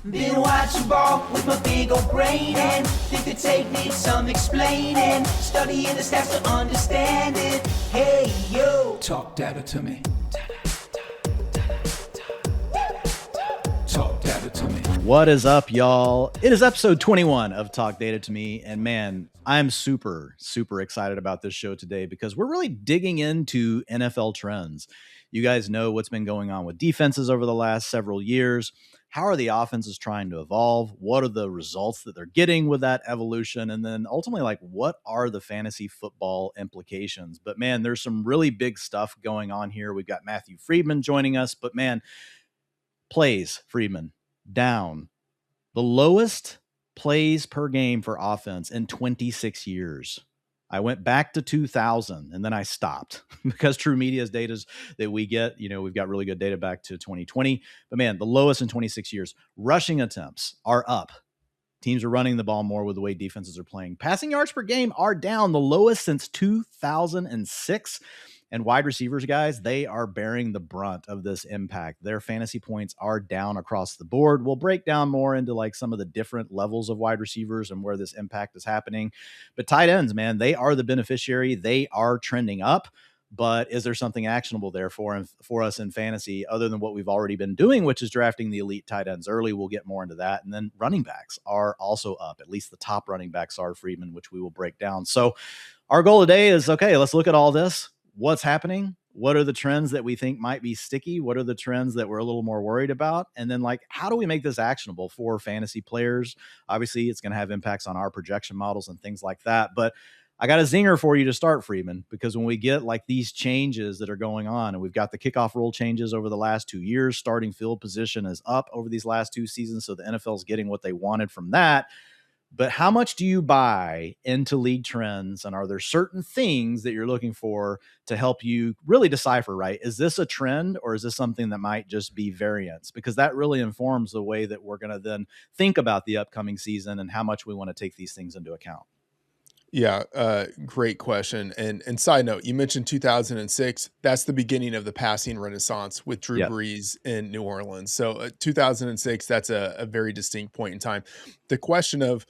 Been watching ball with my big old brain and think the tape needs some explaining. Studying the stats to understand it. Hey, yo. Talk data to me. Talk data to me. What is up, y'all? It is episode 21 of Talk Data to Me. And man, I'm super excited about this show today because we're really digging into NFL trends. You guys know what's been going on with defenses over the last several years. How are the offenses trying to evolve? What are the results that they're getting with that evolution? And then ultimately, like, what are the fantasy football implications? But man, there's some really big stuff going on here. We've got Matthew Freedman joining us, but man, plays Freedman down. The lowest plays per game for offense in 26 years. I went back to 2000 and then I stopped because True Media's data that we get, we've got really good data back to 2020. But man, the lowest in 26 years. Rushing attempts are up. Teams are running the ball more with the way defenses are playing. Passing yards per game are down, the lowest since 2006. And wide receivers, guys, they are bearing the brunt of this impact. Their fantasy points are down across the board. We'll break down more into like some of the different levels of wide receivers and where this impact is happening. But tight ends, man, they are the beneficiary. They are trending up. But is there something actionable there for us in fantasy other than what we've already been doing, which is drafting the elite tight ends early? We'll get more into that. And then running backs are also up. At least the top running backs are Freedman, which we will break down. So our goal today is, okay, let's look at all this. What's happening? What are the trends that we think might be sticky? What are the trends that we're a little more worried about? And then, like, how do we make this actionable for fantasy players? Obviously, it's going to have impacts on our projection models and things like that. But I got a zinger for you to start, Freeman, because when we get like these changes that are going on, and we've got the kickoff rule changes over the last 2 years, starting field position is up over these last 2 seasons. So the NFL is getting what they wanted from that. But how much do you buy into league trends? And are there certain things that you're looking for to help you really decipher, right? Is this a trend or is this something that might just be variance? Because that really informs the way that we're going to then think about the upcoming season and how much we want to take these things into account. Yeah, great question. And side note, you mentioned 2006. That's the beginning of the passing renaissance with Drew Brees in New Orleans. So 2006, that's a very distinct point in time. The question of,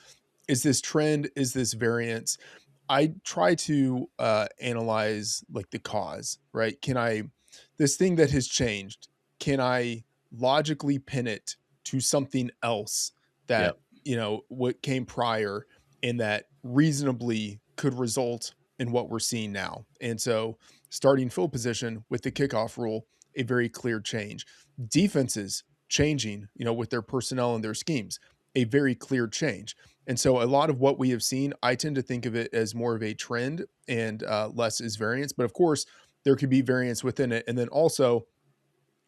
is this trend? Is this variance? I try to analyze like the cause, right? This thing that has changed, can I logically pin it to something else that, what came prior and that reasonably could result in what we're seeing now? And so starting field position with the kickoff rule, a very clear change. Defenses changing, with their personnel and their schemes, a very clear change. And so a lot of what we have seen, I tend to think of it as more of a trend and less as variance. But of course, there could be variance within it. And then also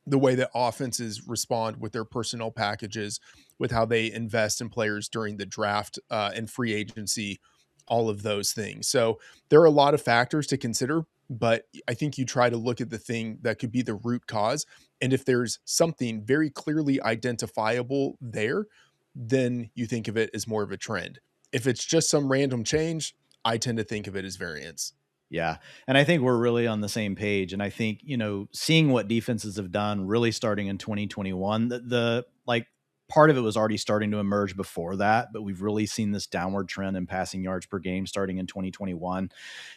the way that offenses respond with their personnel packages, with how they invest in players during the draft and free agency, all of those things. So there are a lot of factors to consider, but I think you try to look at the thing that could be the root cause. And if there's something very clearly identifiable there, then you think of it as more of a trend. If it's just some random change, I tend to think of it as variance. Yeah. And I think we're really on the same page. And I think, seeing what defenses have done really starting in 2021, the part of it was already starting to emerge before that, but we've really seen this downward trend in passing yards per game starting in 2021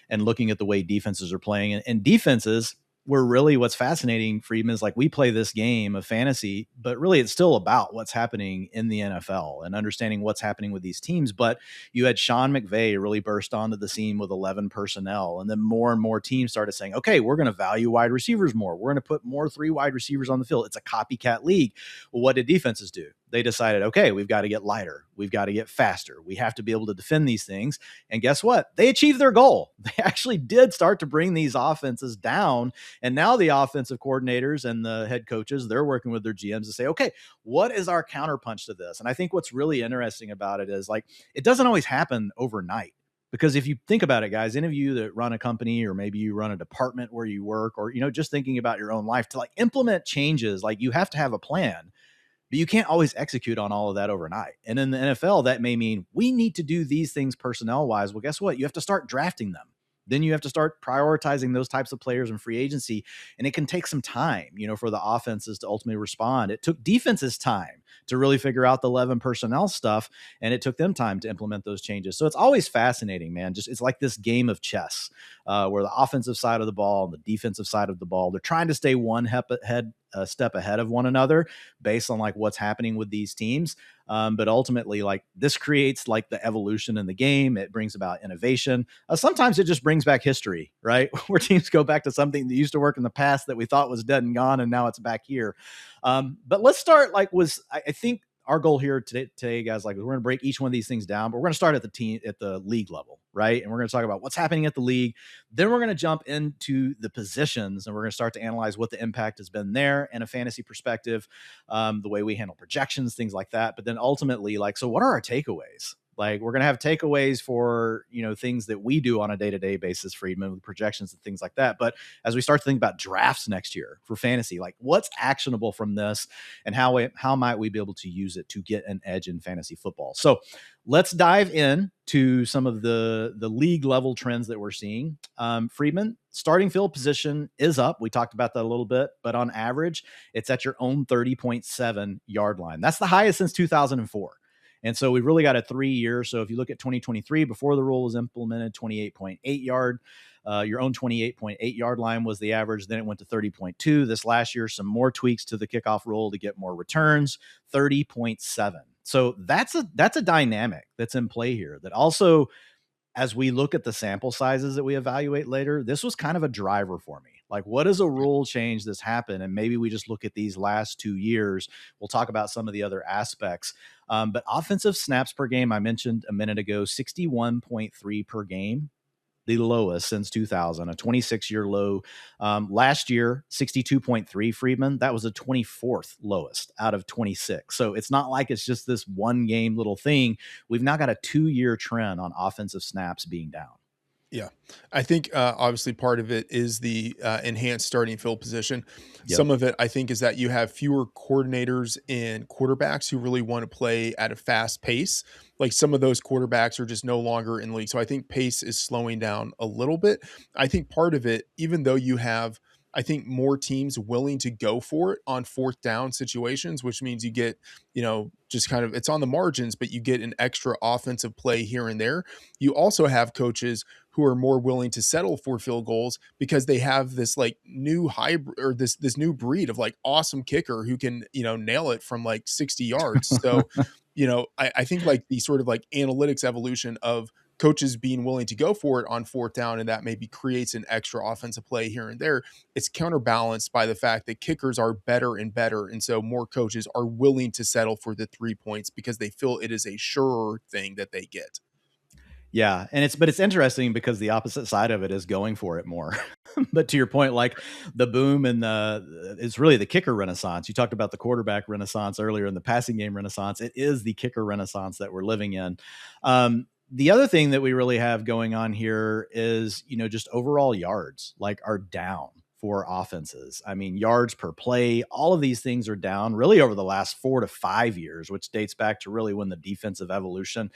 and looking at the way defenses are playing. And defenses were really, what's fascinating, Freedman, is like we play this game of fantasy, but really it's still about what's happening in the NFL and understanding what's happening with these teams. But you had Sean McVay really burst onto the scene with 11 personnel. And then more and more teams started saying, okay, we're going to value wide receivers more. We're going to put more 3 wide receivers on the field. It's a copycat league. Well, what did defenses do? They decided, okay, we've got to get lighter. We've got to get faster. We have to be able to defend these things. And guess what? They achieved their goal. They actually did start to bring these offenses down. And now the offensive coordinators and the head coaches, they're working with their GMs to say, okay, what is our counterpunch to this? And I think what's really interesting about it is like, it doesn't always happen overnight. Because if you think about it, guys, any of you that run a company or maybe you run a department where you work or, just thinking about your own life to like implement changes, like you have to have a plan. But you can't always execute on all of that overnight. And in the NFL, that may mean we need to do these things personnel wise. Well, guess what? You have to start drafting them. then you have to start prioritizing those types of players in free agency. And it can take some time, for the offenses to ultimately respond. It took defenses time to really figure out the 11 personnel stuff, and it took them time to implement those changes. So it's always fascinating, man. It's like this game of chess, where the offensive side of the ball and the defensive side of the ball, they're trying to stay one step ahead of one another based on like what's happening with these teams. But ultimately, like, this creates like the evolution in the game. It brings about innovation. Sometimes it just brings back history, right? Where teams go back to something that used to work in the past that we thought was dead and gone, and now it's back here. But let's start I think our goal here today, guys, like, we're going to break each one of these things down, but we're going to start at the league level, right? And we're going to talk about what's happening at the league. Then we're going to jump into the positions, and we're going to start to analyze what the impact has been there in a fantasy perspective, the way we handle projections, things like that. But then ultimately, like, so what are our takeaways? Like, we're going to have takeaways for, things that we do on a day-to-day basis, Freedman, with projections and things like that. But as we start to think about drafts next year for fantasy, like, what's actionable from this, and how might we be able to use it to get an edge in fantasy football? So let's dive in to some of the league level trends that we're seeing. Freedman, starting field position is up. We talked about that a little bit, but on average, it's at your own 30.7 yard line. That's the highest since 2004. And so we've really got a 3 year. So if you look at 2023, before the rule was implemented, 28.8 yard, your own 28.8 yard line was the average. Then it went to 30.2 this last year. Some more tweaks to the kickoff rule to get more returns, 30.7. So that's a dynamic that's in play here. That also, as we look at the sample sizes that we evaluate later, this was kind of a driver for me. Like, what is a rule change that's happened? And maybe we just look at these last 2 years. We'll talk about some of the other aspects. But offensive snaps per game, I mentioned a minute ago, 61.3 per game, the lowest since 2000, a 26-year low. Last year, 62.3, Freedman. That was the 24th lowest out of 26. So it's not like it's just this one game little thing. We've now got a 2-year trend on offensive snaps being down. Yeah. I think obviously part of it is the enhanced starting field position. Yep. Some of it, I think, is that you have fewer coordinators and quarterbacks who really want to play at a fast pace. Like, some of those quarterbacks are just no longer in the league. So I think pace is slowing down a little bit. I think part of it, even though you have, I think, more teams willing to go for it on fourth down situations, which means you get, just kind of, it's on the margins, but you get an extra offensive play here and there. You also have coaches who are more willing to settle for field goals because they have this like new hybrid, or this new breed of like awesome kicker who can, nail it from like 60 yards. So, I think like the sort of like analytics evolution of coaches being willing to go for it on fourth down, and that maybe creates an extra offensive play here and there. It's counterbalanced by the fact that kickers are better and better. And so more coaches are willing to settle for the 3 points because they feel it is a surer thing that they get. Yeah. And it's interesting because the opposite side of it is going for it more. But to your point, like, the boom and it's really the kicker renaissance. You talked about the quarterback renaissance earlier, and the passing game renaissance. It is the kicker renaissance that we're living in. The other thing that we really have going on here is, just overall yards like are down for offenses. I mean, yards per play, all of these things are down really over the last 4 to 5 years, which dates back to really when the defensive evolution,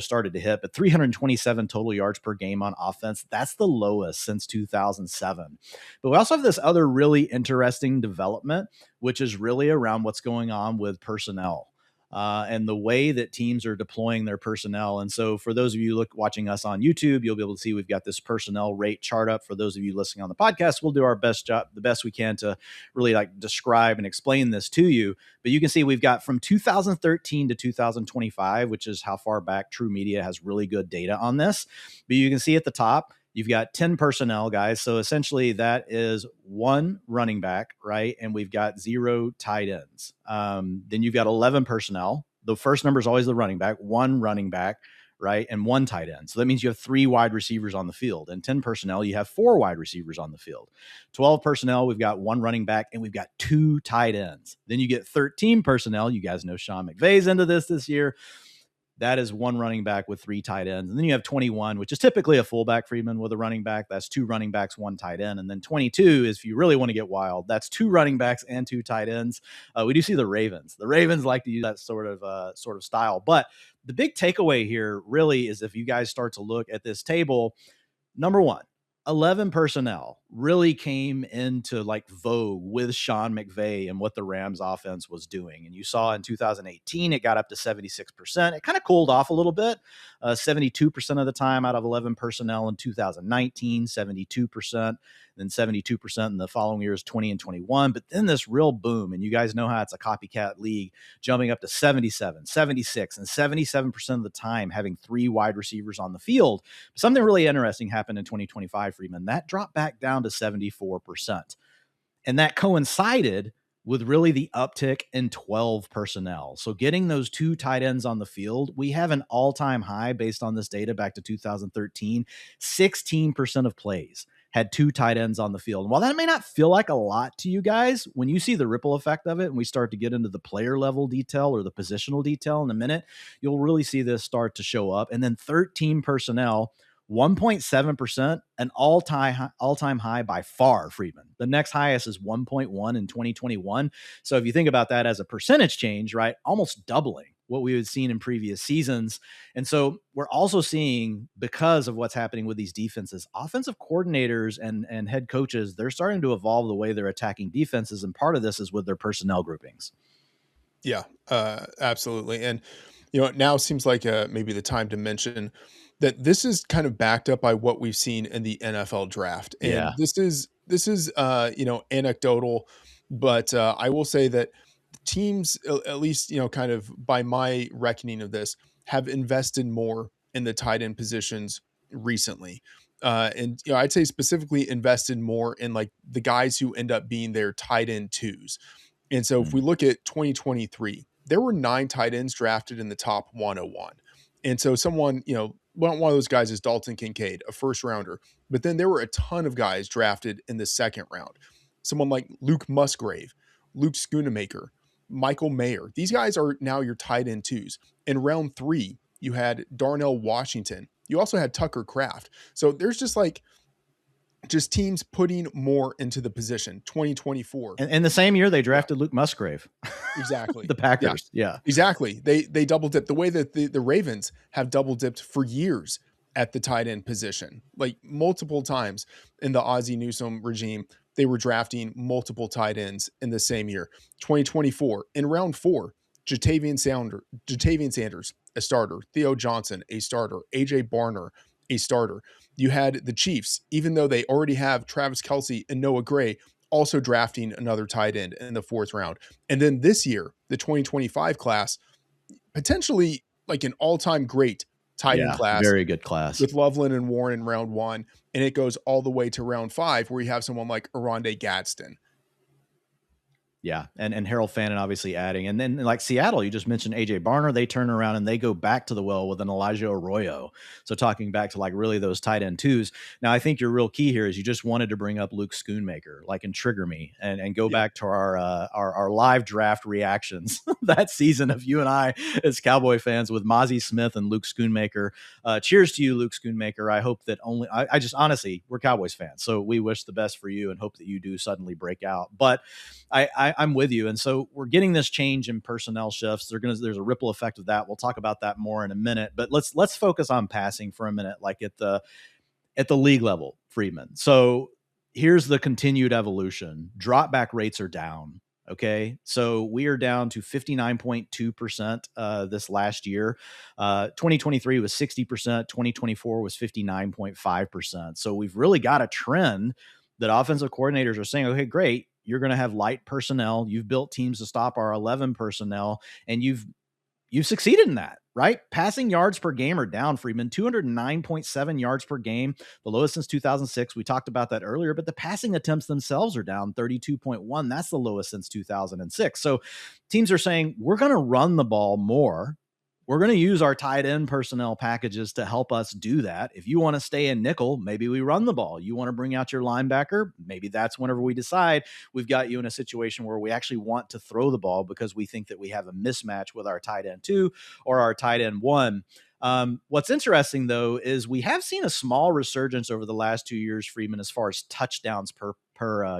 started to hit. But 327 total yards per game on offense, that's the lowest since 2007. But we also have this other really interesting development, which is really around what's going on with personnel. And the way that teams are deploying their personnel. And so for those of you watching us on YouTube, you'll be able to see we've got this personnel rate chart up. For those of you listening on the podcast, we'll do our best job, the best we can, to really like describe and explain this to you. But you can see we've got from 2013 to 2025, which is how far back True Media has really good data on this. But you can see at the top, you've got 10 personnel, guys. So essentially that is 1 running back, right? And we've got 0 tight ends. Then you've got 11 personnel. The first number is always the running back, 1 running back, right? And 1 tight end. So that means you have 3 wide receivers on the field. And 10 personnel, you have 4 wide receivers on the field. 12 personnel, we've got 1 running back, and we've got 2 tight ends. Then you get 13 personnel. You guys know Sean McVay's into this year. That is 1 running back with 3 tight ends. And then you have 21, which is typically a fullback, Freedman, with a running back. That's 2 running backs, 1 tight end. And then 22 is, if you really want to get wild, that's 2 running backs and 2 tight ends. We do see the Ravens. The Ravens like to use that sort of style. But the big takeaway here really is, if you guys start to look at this table, number one, 11 personnel really came into like vogue with Sean McVay and what the Rams offense was doing. And you saw in 2018, it got up to 76%. It kind of cooled off a little bit, 72% of the time out of 11 personnel in 2019, 72%, then 72% in the following years, 20 and 21. But then this real boom, and you guys know how it's a copycat league, jumping up to 77, 76, and 77% of the time having 3 wide receivers on the field. Something really interesting happened in 2025, Freedman. That dropped back down to 74%. And that coincided with really the uptick in 12 personnel. So getting those 2 tight ends on the field, we have an all-time high based on this data back to 2013. 16% of plays had 2 tight ends on the field. And while that may not feel like a lot to you guys, when you see the ripple effect of it and we start to get into the player level detail or the positional detail in a minute, you'll really see this start to show up. And then 13 personnel, 1.7%, an all-time high by far, Freedman. The next highest is 1.1 in 2021. So if you think about that as a percentage change, right, almost doubling what we had seen in previous seasons. And so we're also seeing, because of what's happening with these defenses, offensive coordinators and head coaches, they're starting to evolve the way they're attacking defenses. And part of this is with their personnel groupings. Yeah, absolutely. And, now seems like maybe the time to mention that this is kind of backed up by what we've seen in the NFL draft. And this is anecdotal, but I will say that teams, at least, kind of by my reckoning of this, have invested more in the tight end positions recently. And, I'd say specifically invested more in like the guys who end up being their tight end twos. And so if we look at 2023, there were 9 tight ends drafted in the top 101. And so someone, one of those guys is Dalton Kincaid, a first rounder. But then there were a ton of guys drafted in the second round. Someone like Luke Musgrave, Luke Schoonemaker, Michael Mayer. These guys are now your tight end twos. In round 3, you had Darnell Washington. You also had Tucker Kraft. So there's just teams putting more into the position. 2024. And the same year they drafted Luke Musgrave. Exactly. The Packers. Yeah. Exactly. They double dipped the way that the Ravens have double dipped for years at the tight end position. Like multiple times in the Ozzie Newsome regime, they were drafting multiple tight ends in the same year. 2024, in round 4, Jatavian Sanders, a starter. Theo Johnson, a starter. AJ Barner, a starter. You had the Chiefs, even though they already have Travis Kelce and Noah Gray, also drafting another tight end in the 4th round. And then this year, the 2025 class, potentially like an all-time great tight end class. Very good class. With Loveland and Warren in round 1. And it goes all the way to round 5, where you have someone like Aronde Gadsden. Yeah. And Harold Fannin obviously adding. And then like Seattle, you just mentioned AJ Barner, they turn around and they go back to the well with an Elijah Arroyo. So talking back to like really those tight end twos. Now, I think your real key here is you just wanted to bring up Luke Schoonmaker, like and trigger me and go back to our live draft reactions that season of you and I as Cowboy fans with Mozzie Smith and Luke Schoonmaker. Cheers to you, Luke Schoonmaker. I hope that I just honestly, we're Cowboys fans. So we wish the best for you and hope that you do suddenly break out. But I'm with you. And so we're getting this change in personnel shifts. There's a ripple effect of that. We'll talk about that more in a minute, but let's focus on passing for a minute, like at the league level, Freedman. So here's the continued evolution. Drop back rates are down. Okay. So we are down to 59.2% this last year. 2023 was 60%. 2024 was 59.5%. So we've really got a trend that offensive coordinators are saying, okay, great. You're going to have light personnel. You've built teams to stop our 11 personnel, and you've succeeded in that, right? Passing yards per game are down, Freedman, 209.7 yards per game, the lowest since 2006. We talked about that earlier, but the passing attempts themselves are down 32.1. That's the lowest since 2006. So teams are saying, we're going to run the ball more. We're going to use our tight end personnel packages to help us do that. If you want to stay in nickel, maybe we run the ball. You want to bring out your linebacker, maybe that's whenever we decide we've got you in a situation where we actually want to throw the ball because we think that we have a mismatch with our tight end 2 or our tight end 1. What's interesting, though, is we have seen a small resurgence over the last 2 years, Freedman, as far as touchdowns per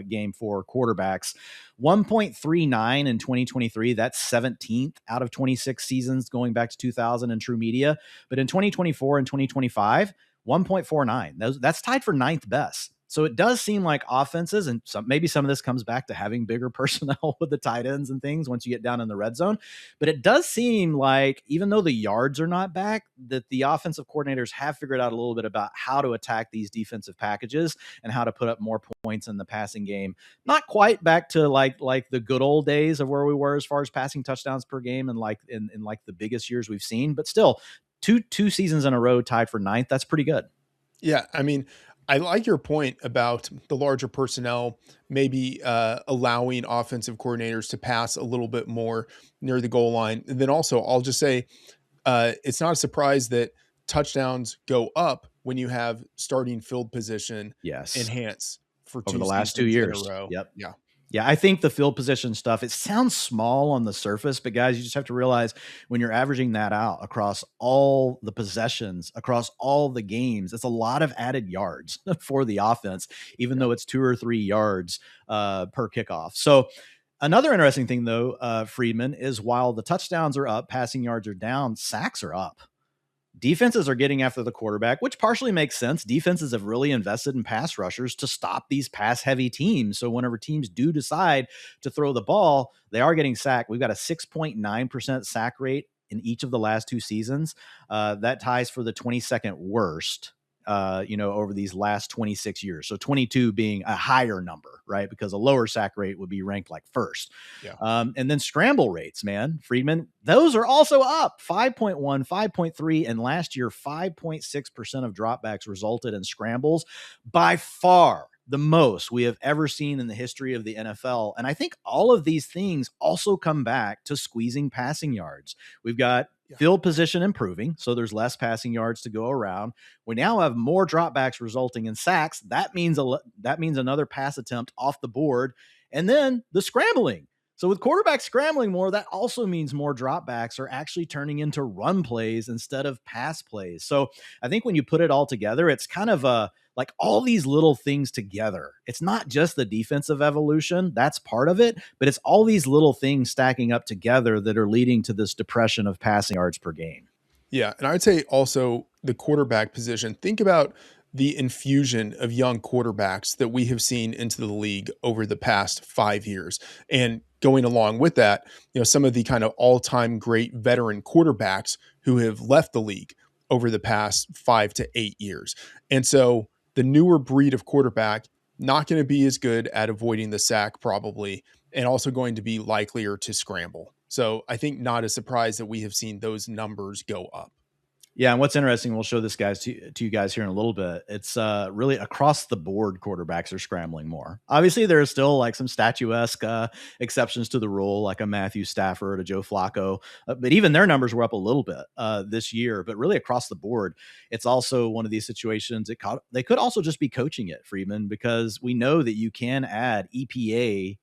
game for quarterbacks. 1.39 in 2023. That's 17th out of 26 seasons going back to 2000 in true media. But in 2024 and 2025, 1.49. That's tied for ninth best. So it does seem like offenses, and maybe some of this comes back to having bigger personnel with the tight ends and things once you get down in the red zone. But it does seem like, even though the yards are not back, that the offensive coordinators have figured out a little bit about how to attack these defensive packages and how to put up more points in the passing game. Not quite back to like the good old days of where we were as far as passing touchdowns per game and like in like the biggest years we've seen, but still two seasons in a row tied for ninth. That's pretty good. Yeah. I mean, I like your point about the larger personnel, maybe allowing offensive coordinators to pass a little bit more near the goal line. And then also, I'll just say it's not a surprise that touchdowns go up when you have starting field position enhance for over the last 2 years in a row. Yep. Yeah. Yeah, I think the field position stuff, it sounds small on the surface, but guys, you just have to realize when you're averaging that out across all the possessions, across all the games, it's a lot of added yards for the offense, even though it's 2 or 3 yards per kickoff. So another interesting thing, though, Freedman, is while the touchdowns are up, passing yards are down, sacks are up. Defenses are getting after the quarterback, which partially makes sense. Defenses have really invested in pass rushers to stop these pass-heavy teams. So whenever teams do decide to throw the ball, they are getting sacked. We've got a 6.9% sack rate in each of the last 2 seasons. That ties for the 22nd worst, over these last 26 years. So 22 being a higher number, right? Because a lower sack rate would be ranked like first. Yeah. And then scramble rates, man, Freedman, those are also up 5.1, 5.3. And last year, 5.6% of dropbacks resulted in scrambles, by far the most we have ever seen in the history of the NFL. And I think all of these things also come back to squeezing passing yards. We've got field position improving, so there's less passing yards to go around. We now have more dropbacks resulting in sacks. That means another pass attempt off the board. And then the scrambling. So with quarterbacks scrambling more, that also means more dropbacks are actually turning into run plays instead of pass plays. So I think when you put it all together, it's kind of like all these little things together. It's not just the defensive evolution. That's part of it, but it's all these little things stacking up together that are leading to this depression of passing yards per game. Yeah. And I would say also the quarterback position. Think about the infusion of young quarterbacks that we have seen into the league over the past 5 years. And going along with that, some of the kind of all-time great veteran quarterbacks who have left the league over the past 5 to 8 years. And so the newer breed of quarterback, not going to be as good at avoiding the sack probably, and also going to be likelier to scramble. So I think not a surprise that we have seen those numbers go up. Yeah, and what's interesting, we'll show this guys to you guys here in a little bit. It's really across the board, quarterbacks are scrambling more. Obviously, there are still like some statuesque exceptions to the rule, like a Matthew Stafford, a Joe Flacco, but even their numbers were up a little bit this year. But really, across the board, it's also one of these situations. They could also just be coaching it, Freedman, because we know that you can add EPA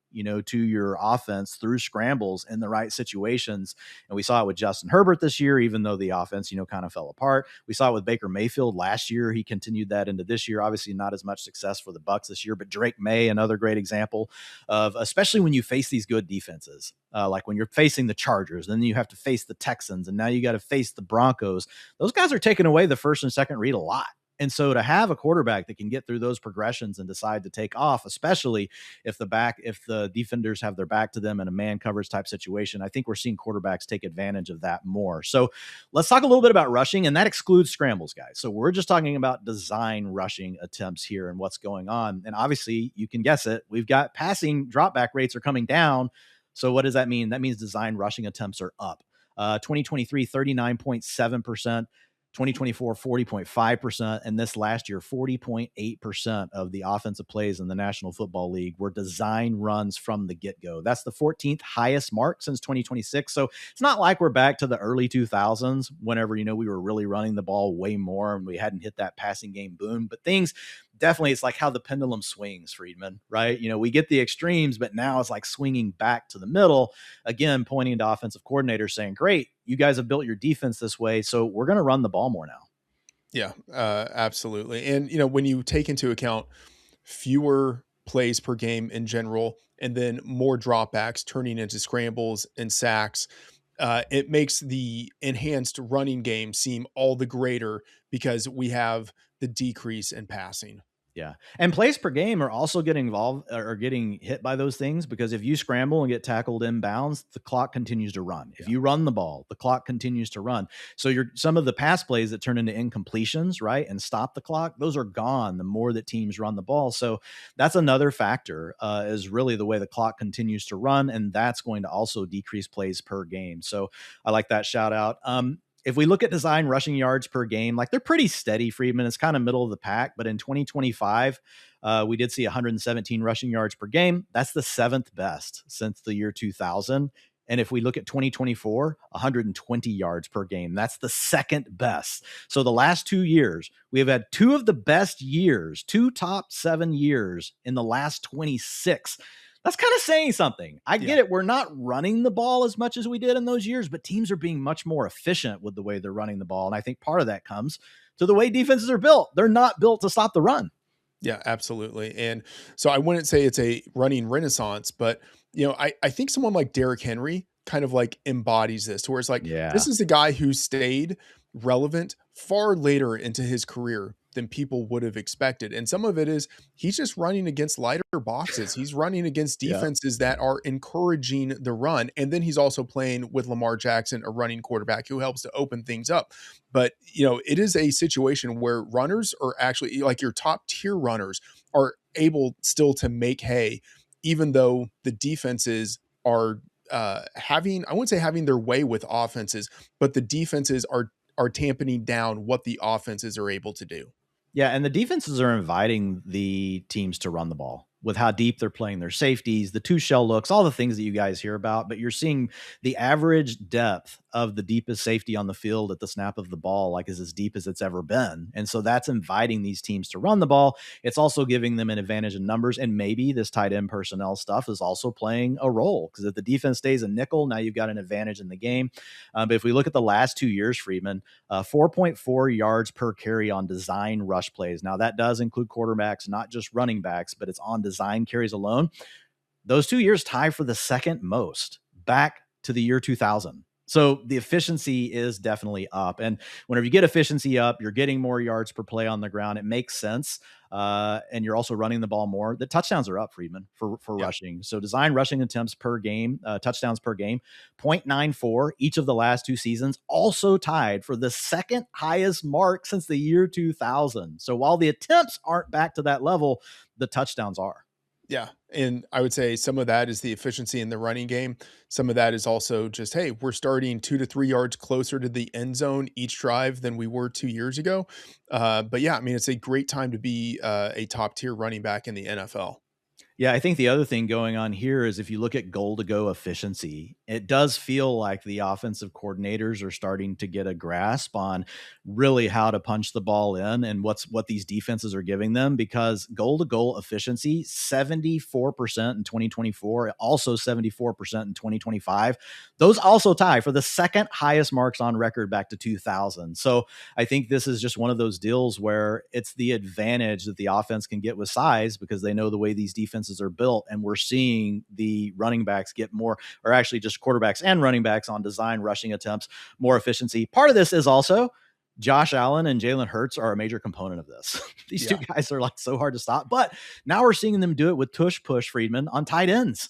to your offense through scrambles in the right situations. And we saw it with Justin Herbert this year, even though the offense, kind of fell apart. We saw it with Baker Mayfield last year. He continued that into this year. Obviously not as much success for the Bucs this year, but Drake May, another great example of, especially when you face these good defenses, like when you're facing the Chargers, then you have to face the Texans, and now you got to face the Broncos. Those guys are taking away the first and second read a lot. And so to have a quarterback that can get through those progressions and decide to take off, especially if the defenders have their back to them in a man coverage type situation, I think we're seeing quarterbacks take advantage of that more. So let's talk a little bit about rushing, and that excludes scrambles, guys. So we're just talking about design rushing attempts here and what's going on. And obviously you can guess it. We've got passing dropback rates are coming down. So what does that mean? That means design rushing attempts are up. 2023, 39.7%. 2024, 40.5%, and this last year, 40.8% of the offensive plays in the National Football League were design runs from the get-go. That's the 14th highest mark since 2026. So it's not like we're back to the early 2000s, whenever, we were really running the ball way more and we hadn't hit that passing game boom. But things definitely, it's like how the pendulum swings, Freedman, right? We get the extremes, but now it's like swinging back to the middle, again, pointing to offensive coordinators saying, great, you guys have built your defense this way, so we're going to run the ball more now. Yeah, absolutely. And, when you take into account fewer plays per game in general, and then more dropbacks turning into scrambles and sacks, it makes the enhanced running game seem all the greater because we have the decrease in passing. Yeah. And plays per game are also getting involved or getting hit by those things, because if you scramble and get tackled inbounds, the clock continues to run. If you run the ball, the clock continues to run. So some of the pass plays that turn into incompletions, right, and stop the clock, those are gone the more that teams run the ball. So that's another factor, is really the way the clock continues to run. And that's going to also decrease plays per game. So I like that shout out. If we look at design rushing yards per game, like they're pretty steady, Freedman. It's kind of middle of the pack, but in 2025, we did see 117 rushing yards per game. That's the 7th best since the year 2000. And if we look at 2024, 120 yards per game, that's the 2nd best. So the last 2 years, we have had 2 of the best years, 2 top 7 years in the last 26. That's kind of saying something. I get it. We're not running the ball as much as we did in those years, but teams are being much more efficient with the way they're running the ball. And I think part of that comes to the way defenses are built. They're not built to stop the run. Yeah, absolutely. And so I wouldn't say it's a running renaissance, but I think someone like Derrick Henry kind of like embodies this, where it's like, this is a guy who stayed relevant far later into his career than people would have expected. And some of it is he's just running against lighter boxes. He's running against defenses that are encouraging the run. And then he's also playing with Lamar Jackson, a running quarterback who helps to open things up. But, it is a situation where runners are actually, like, your top tier runners are able still to make hay, even though the defenses are having, I wouldn't say having their way with offenses, but the defenses are tamping down what the offenses are able to do. Yeah, and the defenses are inviting the teams to run the ball with how deep they're playing their safeties, the 2 shell looks, all the things that you guys hear about. But you're seeing the average depth of the deepest safety on the field at the snap of the ball, like, is as deep as it's ever been. And so that's inviting these teams to run the ball. It's also giving them an advantage in numbers. And maybe this tight end personnel stuff is also playing a role, because if the defense stays a nickel, now you've got an advantage in the game. But if we look at the last 2 years, Freedman, 4.4 yards per carry on design rush plays. Now that does include quarterbacks, not just running backs, but it's on design carries alone. Those 2 years tie for the 2nd most back to the year 2000. So the efficiency is definitely up. And whenever you get efficiency up, you're getting more yards per play on the ground. It makes sense. And you're also running the ball more. The touchdowns are up, Freedman, for rushing. So design rushing attempts per game, touchdowns per game, 0.94 each of the last 2 seasons, also tied for the 2nd highest mark since the year 2000. So while the attempts aren't back to that level, the touchdowns are. Yeah. And I would say some of that is the efficiency in the running game. Some of that is also just, hey, we're starting 2 to 3 yards closer to the end zone each drive than we were 2 years ago. But yeah, I mean, it's a great time to be a top tier running back in the NFL. Yeah, I think the other thing going on here is if you look at goal to go efficiency, it does feel like the offensive coordinators are starting to get a grasp on really how to punch the ball in and what these defenses are giving them, because goal to goal efficiency, 74% in 2024, also 74% in 2025. Those also tie for the 2nd highest marks on record back to 2000. So I think this is just one of those deals where it's the advantage that the offense can get with size, because they know the way these defenses are built. And we're seeing the running backs get more, or actually just quarterbacks and running backs on design rushing attempts, more efficiency. Part of this is also Josh Allen and Jalen Hurts are a major component of this. These 2 guys are like so hard to stop, but now we're seeing them do it with tush push, Freedman, on tight ends.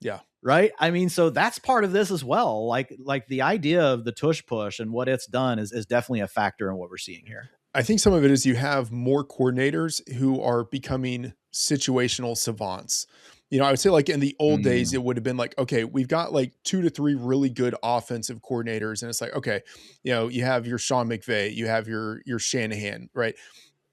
Yeah. Right. I mean, so that's part of this as well. Like the idea of the tush push and what it's done is definitely a factor in what we're seeing here. I think some of it is you have more coordinators who are becoming situational savants. I would say, like, in the old days, it would have been like, okay, we've got like 2 to 3 really good offensive coordinators. And it's like, okay, you have your Sean McVay, you have your Shanahan, right?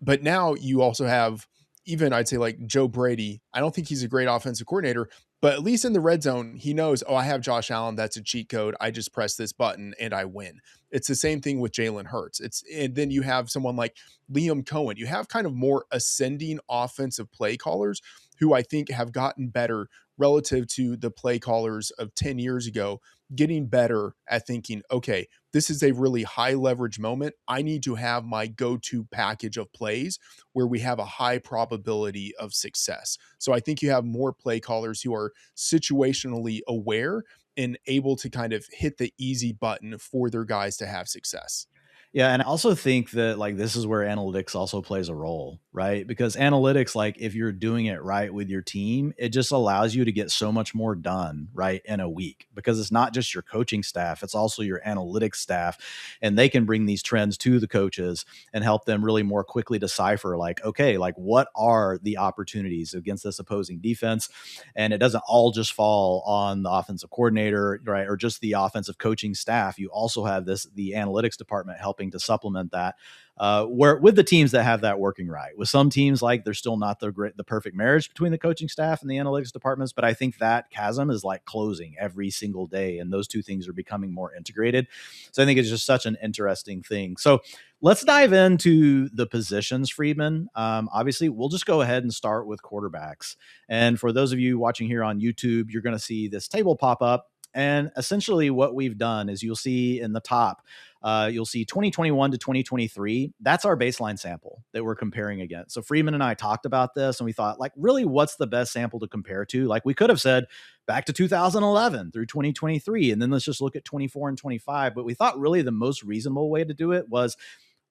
But now you also have, even I'd say, like Joe Brady. I don't think he's a great offensive coordinator, but at least in the red zone, he knows, oh, I have Josh Allen. That's a cheat code. I just press this button and I win. It's the same thing with Jalen Hurts. And then you have someone like Liam Cohen. You have kind of more ascending offensive play callers who I think have gotten better relative to the play callers of 10 years ago, getting better at thinking, okay, this is a really high leverage moment. I need to have my go-to package of plays where we have a high probability of success. So I think you have more play callers who are situationally aware and able to kind of hit the easy button for their guys to have success. Yeah, and I also think that like this is where analytics also plays a role, right? Because analytics, like if you're doing it right with your team, it just allows you to get so much more done, right, in a week. Because it's not just your coaching staff, it's also your analytics staff, and they can bring these trends to the coaches and help them really more quickly decipher like, okay, like what are the opportunities against this opposing defense? And it doesn't all just fall on the offensive coordinator, right, or just the offensive coaching staff. You also have the analytics department helping to supplement that, where with the teams that have that working right. With some teams, like there's still not the perfect marriage between the coaching staff and the analytics departments, but I think that chasm is like closing every single day, and those two things are becoming more integrated. So I think it's just such an interesting thing. So let's dive into the positions, Freedman. Obviously, we'll just go ahead and start with quarterbacks. And for those of you watching here on YouTube, you're going to see this table pop up. And essentially what we've done is you'll see in the top, you'll see 2021 to 2023. That's our baseline sample that we're comparing against. So Freeman and I talked about this and we thought like, really, what's the best sample to compare to? Like we could have said back to 2011 through 2023, and then let's just look at 24 and 25. But we thought really the most reasonable way to do it was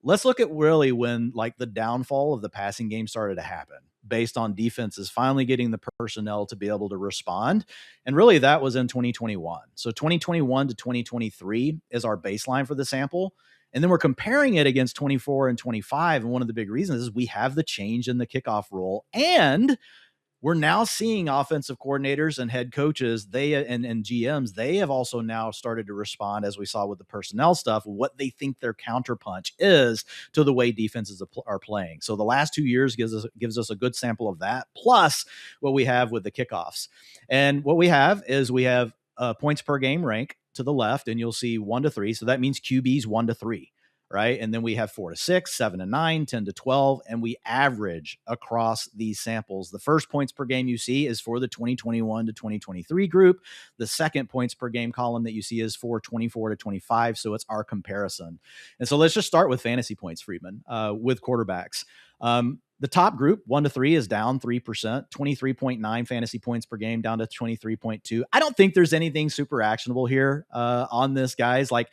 let's look at really when like the downfall of the passing game started to happen based on defenses finally getting the personnel to be able to respond. And really that was in 2021. So 2021 to 2023 is our baseline for the sample. And then we're comparing it against 24 and 25. And one of the big reasons is we have the change in the kickoff rule, and we're now seeing offensive coordinators and head coaches, and GMs, they have also now started to respond, as we saw with the personnel stuff, what they think their counterpunch is to the way defenses are playing. So the last 2 years gives us a good sample of that, plus what we have with the kickoffs. And what we have is we have points per game rank to the left, and you'll see 1 to 3. So that means QBs 1 to 3. Right. And then we have 4 to 6, 7 to 9, 10 to 12, and we average across these samples. The first points per game you see is for the 2021 to 2023 group. The second points per game column that you see is for 24 to 25. So it's our comparison. And so let's just start with fantasy points, Freedman, with quarterbacks. The top group, 1 to 3, is down 3%, 23.9 fantasy points per game, down to 23.2. I don't think there's anything super actionable here on this, guys. Like,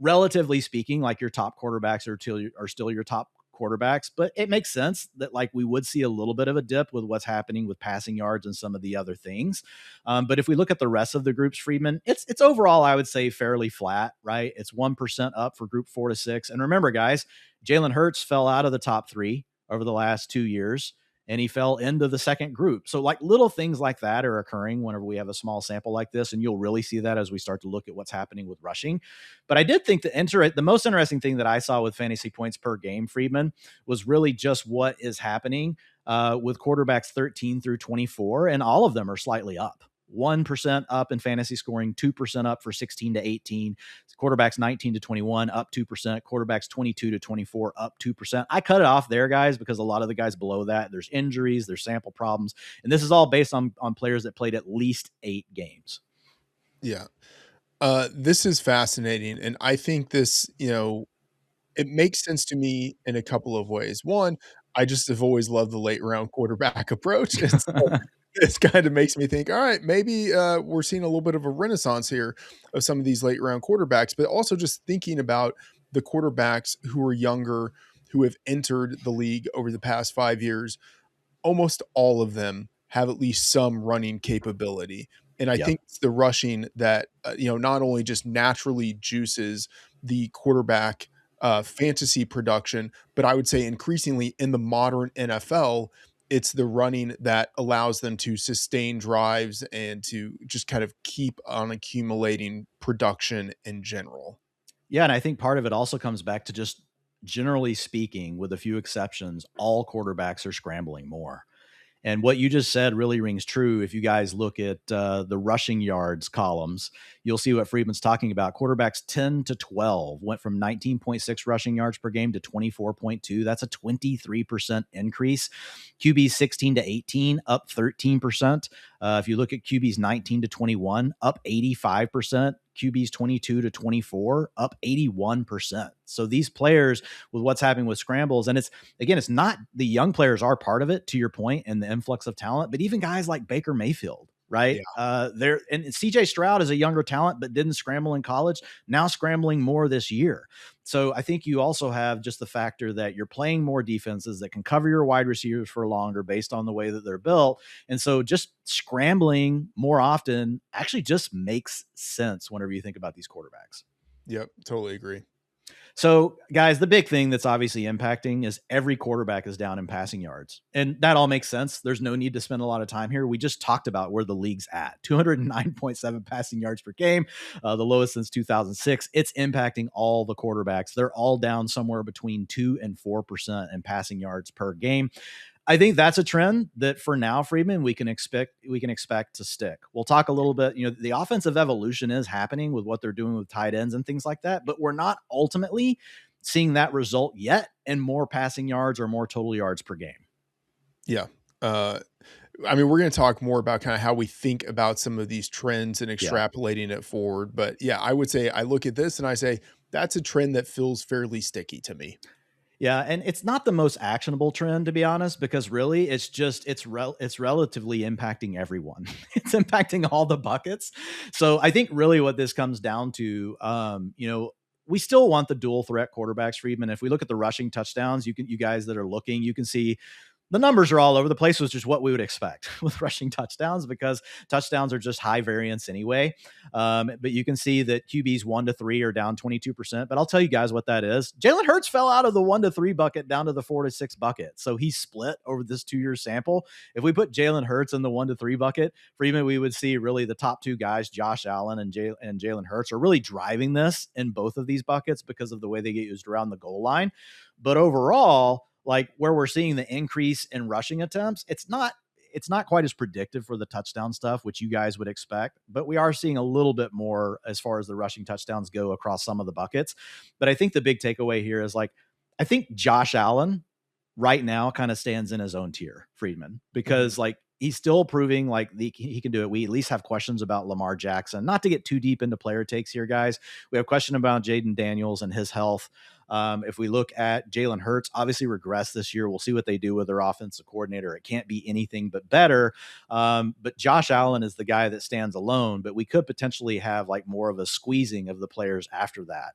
relatively speaking, like your top quarterbacks are still your top quarterbacks, but it makes sense that like we would see a little bit of a dip with what's happening with passing yards and some of the other things. But if we look at the rest of the groups, Freedman, it's overall, I would say, fairly flat, right? It's 1% up for group 4 to 6. And remember, guys, Jalen Hurts fell out of the top 3 over the last 2 years, and he fell into the second group. So like little things like that are occurring whenever we have a small sample like this. And you'll really see that as we start to look at what's happening with rushing. But I did think the most interesting thing that I saw with fantasy points per game, Freedman, was really just what is happening with quarterbacks 13 through 24. And all of them are slightly up. 1% up in fantasy scoring, 2% up for 16 to 18, quarterbacks 19 to 21 up 2%, quarterbacks 22 to 24 up 2%. I cut it off there, guys, because a lot of the guys below that, there's injuries, there's sample problems, and this is all based on players that played at least 8 games. Yeah. This is fascinating, and I think this, it makes sense to me in a couple of ways. One, I just have always loved the late round quarterback approach. It kind of makes me think, all right, maybe we're seeing a little bit of a renaissance here of some of these late round quarterbacks, but also just thinking about the quarterbacks who are younger, who have entered the league over the past 5 years. Almost all of them have at least some running capability. And I think it's the rushing that, not only just naturally juices the quarterback fantasy production, but I would say increasingly in the modern NFL, it's the running that allows them to sustain drives and to just kind of keep on accumulating production in general. Yeah. And I think part of it also comes back to just generally speaking, with a few exceptions, all quarterbacks are scrambling more. And what you just said really rings true. If you guys look at the rushing yards columns, you'll see what Freedman's talking about. Quarterbacks 10 to 12 went from 19.6 rushing yards per game to 24.2. That's a 23% increase. QBs 16 to 18, up 13%. If you look at QBs 19 to 21, up 85%. QBs 22 to 24, up 81%. So these players, with what's happening with scrambles, and it's not the young players are part of it, to your point, and the influx of talent, but even guys like Baker Mayfield, right? Yeah. There and CJ Stroud is a younger talent, but didn't scramble in college. Now scrambling more this year. So I think you also have just the factor that you're playing more defenses that can cover your wide receivers for longer based on the way that they're built. And so just scrambling more often actually just makes sense whenever you think about these quarterbacks. Yep. Totally agree. So, guys, the big thing that's obviously impacting is every quarterback is down in passing yards. And that all makes sense. There's no need to spend a lot of time here. We just talked about where the league's at 209.7 passing yards per game, the lowest since 2006. It's impacting all the quarterbacks. They're all down somewhere between 2 and 4% in passing yards per game. I think that's a trend that for now, Freedman, we can expect to stick. We'll talk a little bit, the offensive evolution is happening with what they're doing with tight ends and things like that, but we're not ultimately seeing that result yet in more passing yards or more total yards per game. Yeah. I mean, we're going to talk more about kind of how we think about some of these trends and extrapolating it forward. But yeah, I would say I look at this and I say, that's a trend that feels fairly sticky to me. Yeah, and it's not the most actionable trend, to be honest, because really it's relatively impacting everyone. It's impacting all the buckets. So I think really what this comes down to, we still want the dual threat quarterbacks, Freedman. If we look at the rushing touchdowns, you guys that are looking, you can see the numbers are all over the place, which is what we would expect with rushing touchdowns because touchdowns are just high variance anyway. But you can see that QBs 1 to 3 are down 22%. But I'll tell you guys what that is. Jalen Hurts fell out of the 1 to 3 bucket down to the 4 to 6 bucket. So he split over this 2-year sample. If we put Jalen Hurts in the 1 to 3 bucket, Freeman, we would see really the top two guys, Josh Allen and Jalen Hurts, are really driving this in both of these buckets because of the way they get used around the goal line. But overall, like where we're seeing the increase in rushing attempts, it's not quite as predictive for the touchdown stuff, which you guys would expect, but we are seeing a little bit more as far as the rushing touchdowns go across some of the buckets. But I think the big takeaway here is I think Josh Allen right now kind of stands in his own tier, Freedman, because he's still proving he can do it. We at least have questions about Lamar Jackson. Not to get too deep into player takes here, guys. We have a question about Jaden Daniels and his health. If we look at Jalen Hurts, obviously regressed this year. We'll see what they do with their offensive coordinator. It can't be anything but better. But Josh Allen is the guy that stands alone, but we could potentially have more of a squeezing of the players after that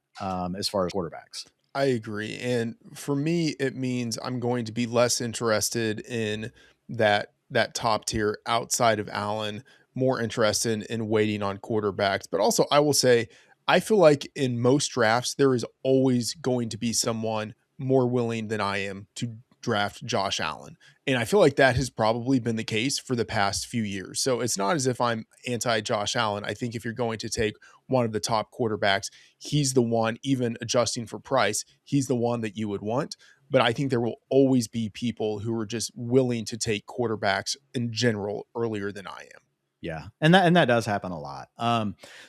as far as quarterbacks. I agree. And for me, it means I'm going to be less interested in that top tier outside of Allen, more interested in waiting on quarterbacks. But also I will say, I feel like in most drafts, there is always going to be someone more willing than I am to draft Josh Allen. And I feel like that has probably been the case for the past few years. So it's not as if I'm anti Josh Allen. I think if you're going to take one of the top quarterbacks, he's the one, even adjusting for price, he's the one that you would want. But I think there will always be people who are just willing to take quarterbacks in general earlier than I am. Yeah. And that does happen a lot.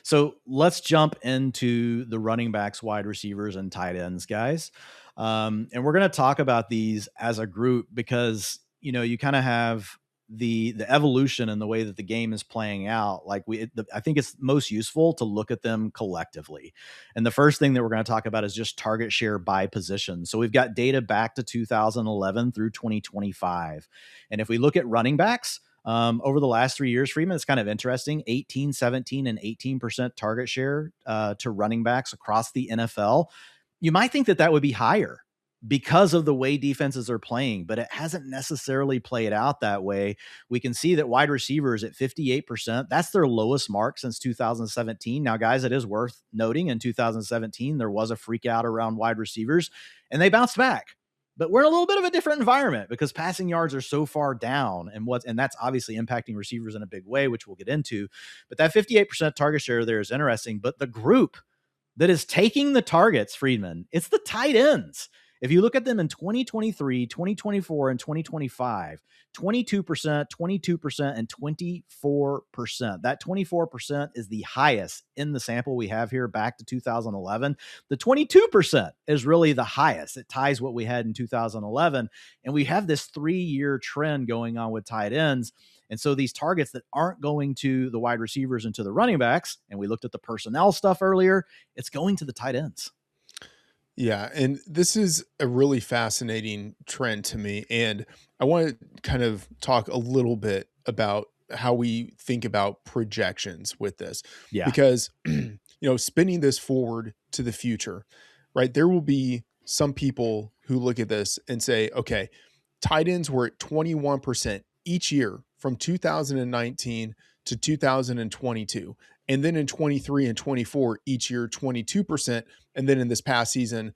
So let's jump into the running backs, wide receivers, and tight ends, guys. And we're going to talk about these as a group because, you kind of have the evolution and the way that the game is playing out. I think it's most useful to look at them collectively. And the first thing that we're going to talk about is just target share by position. So we've got data back to 2011 through 2025. And if we look at running backs, over the last 3 years, Freeman, it's kind of interesting, 18, 17, and 18% target share to running backs across the NFL. You might think that would be higher because of the way defenses are playing, but it hasn't necessarily played out that way. We can see that wide receivers at 58%, that's their lowest mark since 2017. Now, guys, it is worth noting in 2017, there was a freak out around wide receivers and they bounced back. But we're in a little bit of a different environment because passing yards are so far down and that's obviously impacting receivers in a big way, which we'll get into. But that 58% target share there is interesting. But the group that is taking the targets, Freedman, it's the tight ends. If you look at them in 2023, 2024, and 2025, 22%, 22%, and 24%. That 24% is the highest in the sample we have here back to 2011. The 22% is really the highest. It ties what we had in 2011. And we have this 3-year trend going on with tight ends. And so these targets that aren't going to the wide receivers and to the running backs, and we looked at the personnel stuff earlier, it's going to the tight ends. Yeah, and this is a really fascinating trend to me. And I want to kind of talk a little bit about how we think about projections with this, Yeah. because spinning this forward to the future, right? There will be some people who look at this and say, okay, tight ends were at 21% each year from 2019 to 2022. And then in 23 and 24, each year, 22%. And then in this past season,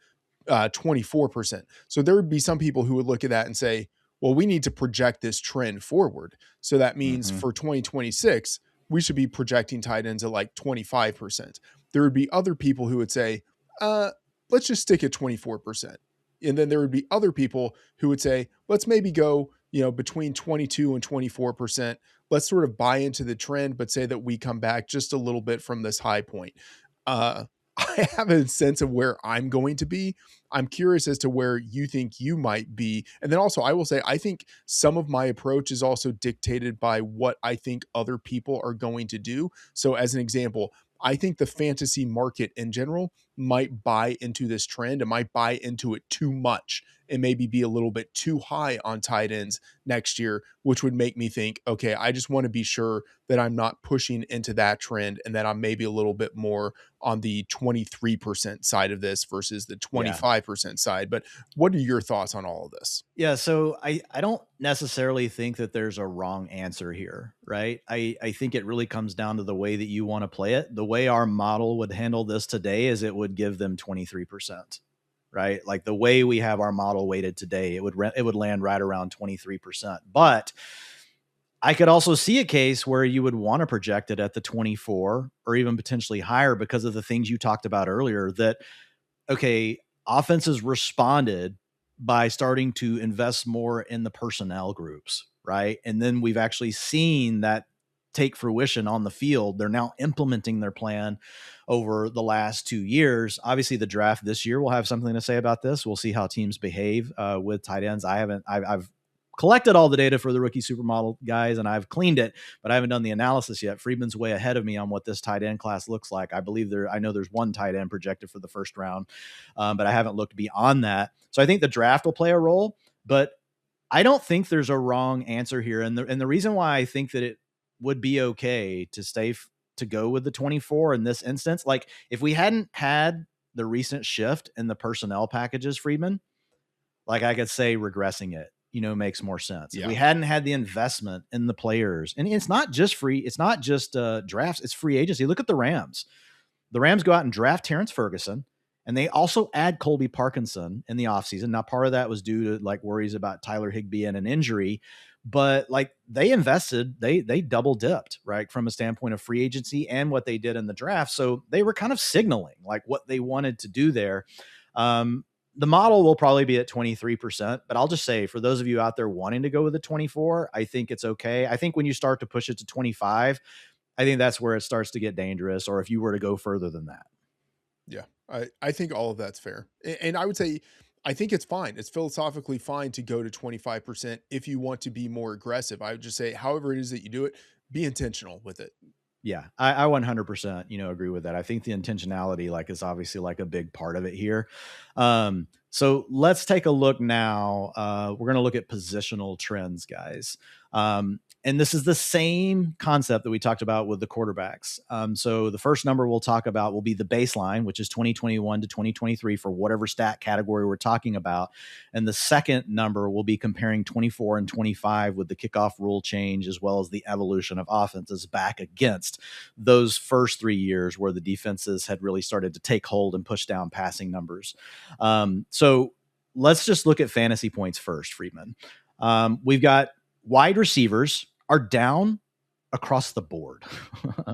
24%. So there would be some people who would look at that and say, well, we need to project this trend forward. So that means for 2026, we should be projecting tight ends at like 25%. There would be other people who would say, let's just stick at 24%. And then there would be other people who would say, let's maybe go, between 22 and 24%. Let's sort of buy into the trend, but say that we come back just a little bit from this high point. I have a sense of where I'm going to be. I'm curious as to where you think you might be. And then also, I will say, I think some of my approach is also dictated by what I think other people are going to do. So as an example, I think the fantasy market in general might buy into this trend and might buy into it too much and maybe be a little bit too high on tight ends next year, which would make me think, okay, I just want to be sure that I'm not pushing into that trend and that I'm maybe a little bit more on the 23% side of this versus the 25% side. But what are your thoughts on all of this? Yeah. So I don't necessarily think that there's a wrong answer here, right? I think it really comes down to the way that you want to play it. The way our model would handle this today is it would give them 23%, right? Like the way we have our model weighted today, it would land right around 23%. But I could also see a case where you would want to project it at the 24 or even potentially higher because of the things you talked about earlier, that, okay, offenses responded by starting to invest more in the personnel groups, right? And then we've actually seen that take fruition on the field. They're now implementing their plan over the last 2 years. Obviously, the draft this year will have something to say about this. We'll see how teams behave with tight ends. I've collected all the data for the rookie supermodel guys and I've cleaned it, but I haven't done the analysis yet. Freedman's way ahead of me on what this tight end class looks like. I know there's one tight end projected for the first round, but I haven't looked beyond that. So I think the draft will play a role, but I don't think there's a wrong answer here. And the reason why I think that it would be okay to go with the 24 in this instance, like if we hadn't had the recent shift in the personnel packages, Freedman, like I could say regressing it, makes more sense. Yeah. If we hadn't had the investment in the players, and it's not just drafts, it's free agency. Look at the Rams. The Rams go out and draft Terrence Ferguson, and they also add Colby Parkinson in the offseason. Now, part of that was due to like worries about Tyler Higbee and an injury, but like they invested, they double dipped, right, from a standpoint of free agency and what they did in the draft. So they were kind of signaling like what they wanted to do there. The model will probably be at 23%, but I'll just say for those of you out there wanting to go with the 24, I think it's okay. I think when you start to push it to 25, I think that's where it starts to get dangerous, or if you were to go further than that. Yeah, I think all of that's fair. And I would say, I think it's fine. It's philosophically fine to go to 25% if you want to be more aggressive. I would just say, however it is that you do it, be intentional with it. Yeah, I 100%, agree with that. I think the intentionality is obviously a big part of it here. So let's take a look now. We're going to look at positional trends, guys. And this is the same concept that we talked about with the quarterbacks. So the first number we'll talk about will be the baseline, which is 2021 to 2023 for whatever stat category we're talking about. And the second number will be comparing 24 and 25 with the kickoff rule change, as well as the evolution of offenses back against those first 3 years where the defenses had really started to take hold and push down passing numbers. So let's just look at fantasy points first, Freedman. We've got wide receivers are down across the board.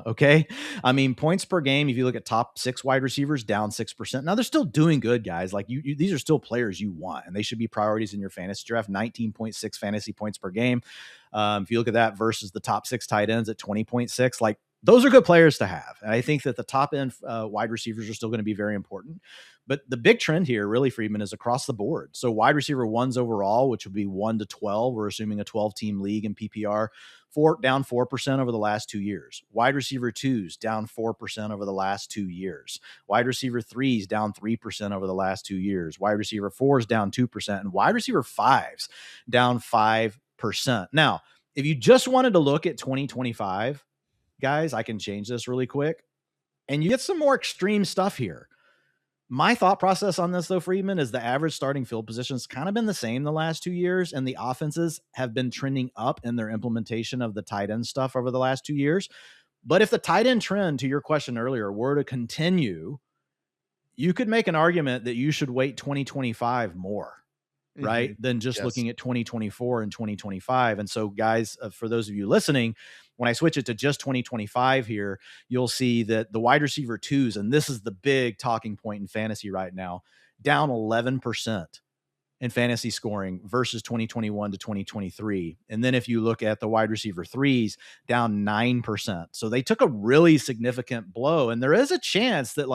Okay. I mean, points per game, if you look at top 6 wide receivers, down 6%. Now they're still doing good, guys. Like these are still players you want, and they should be priorities in your fantasy draft. 19.6 fantasy points per game. If you look at that versus the top 6 tight ends at 20.6, like those are good players to have. And I think that the top end wide receivers are still going to be very important. But the big trend here, really, Freedman, is across the board. So wide receiver 1s overall, which would be 1 to 12. We're assuming a 12-team league in PPR, down 4% over the last 2 years. Wide receiver 2s down 4% over the last 2 years. Wide receiver 3s down 3% over the last 2 years. Wide receiver 4s down 2%. And wide receiver 5s down 5%. Now, If you just wanted to look at 2025, guys, I can change this really quick. And you get some more extreme stuff here. My thought process on this, though, Freedman, is the average starting field position's kind of been the same the last 2 years, and the offenses have been trending up in their implementation of the tight end stuff over the last 2 years. But if the tight end trend, to your question earlier, were to continue, you could make an argument that you should wait 2025 more, right? Than just looking at 2024 and 2025. And so, guys, for those of you listening, when I switch it to just 2025 here, you'll see that the wide receiver twos, and this is the big talking point in fantasy right now, down 11% in fantasy scoring versus 2021 to 2023. And then if you look at the wide receiver threes, down 9%. So they took a really significant blow. And there is a chance that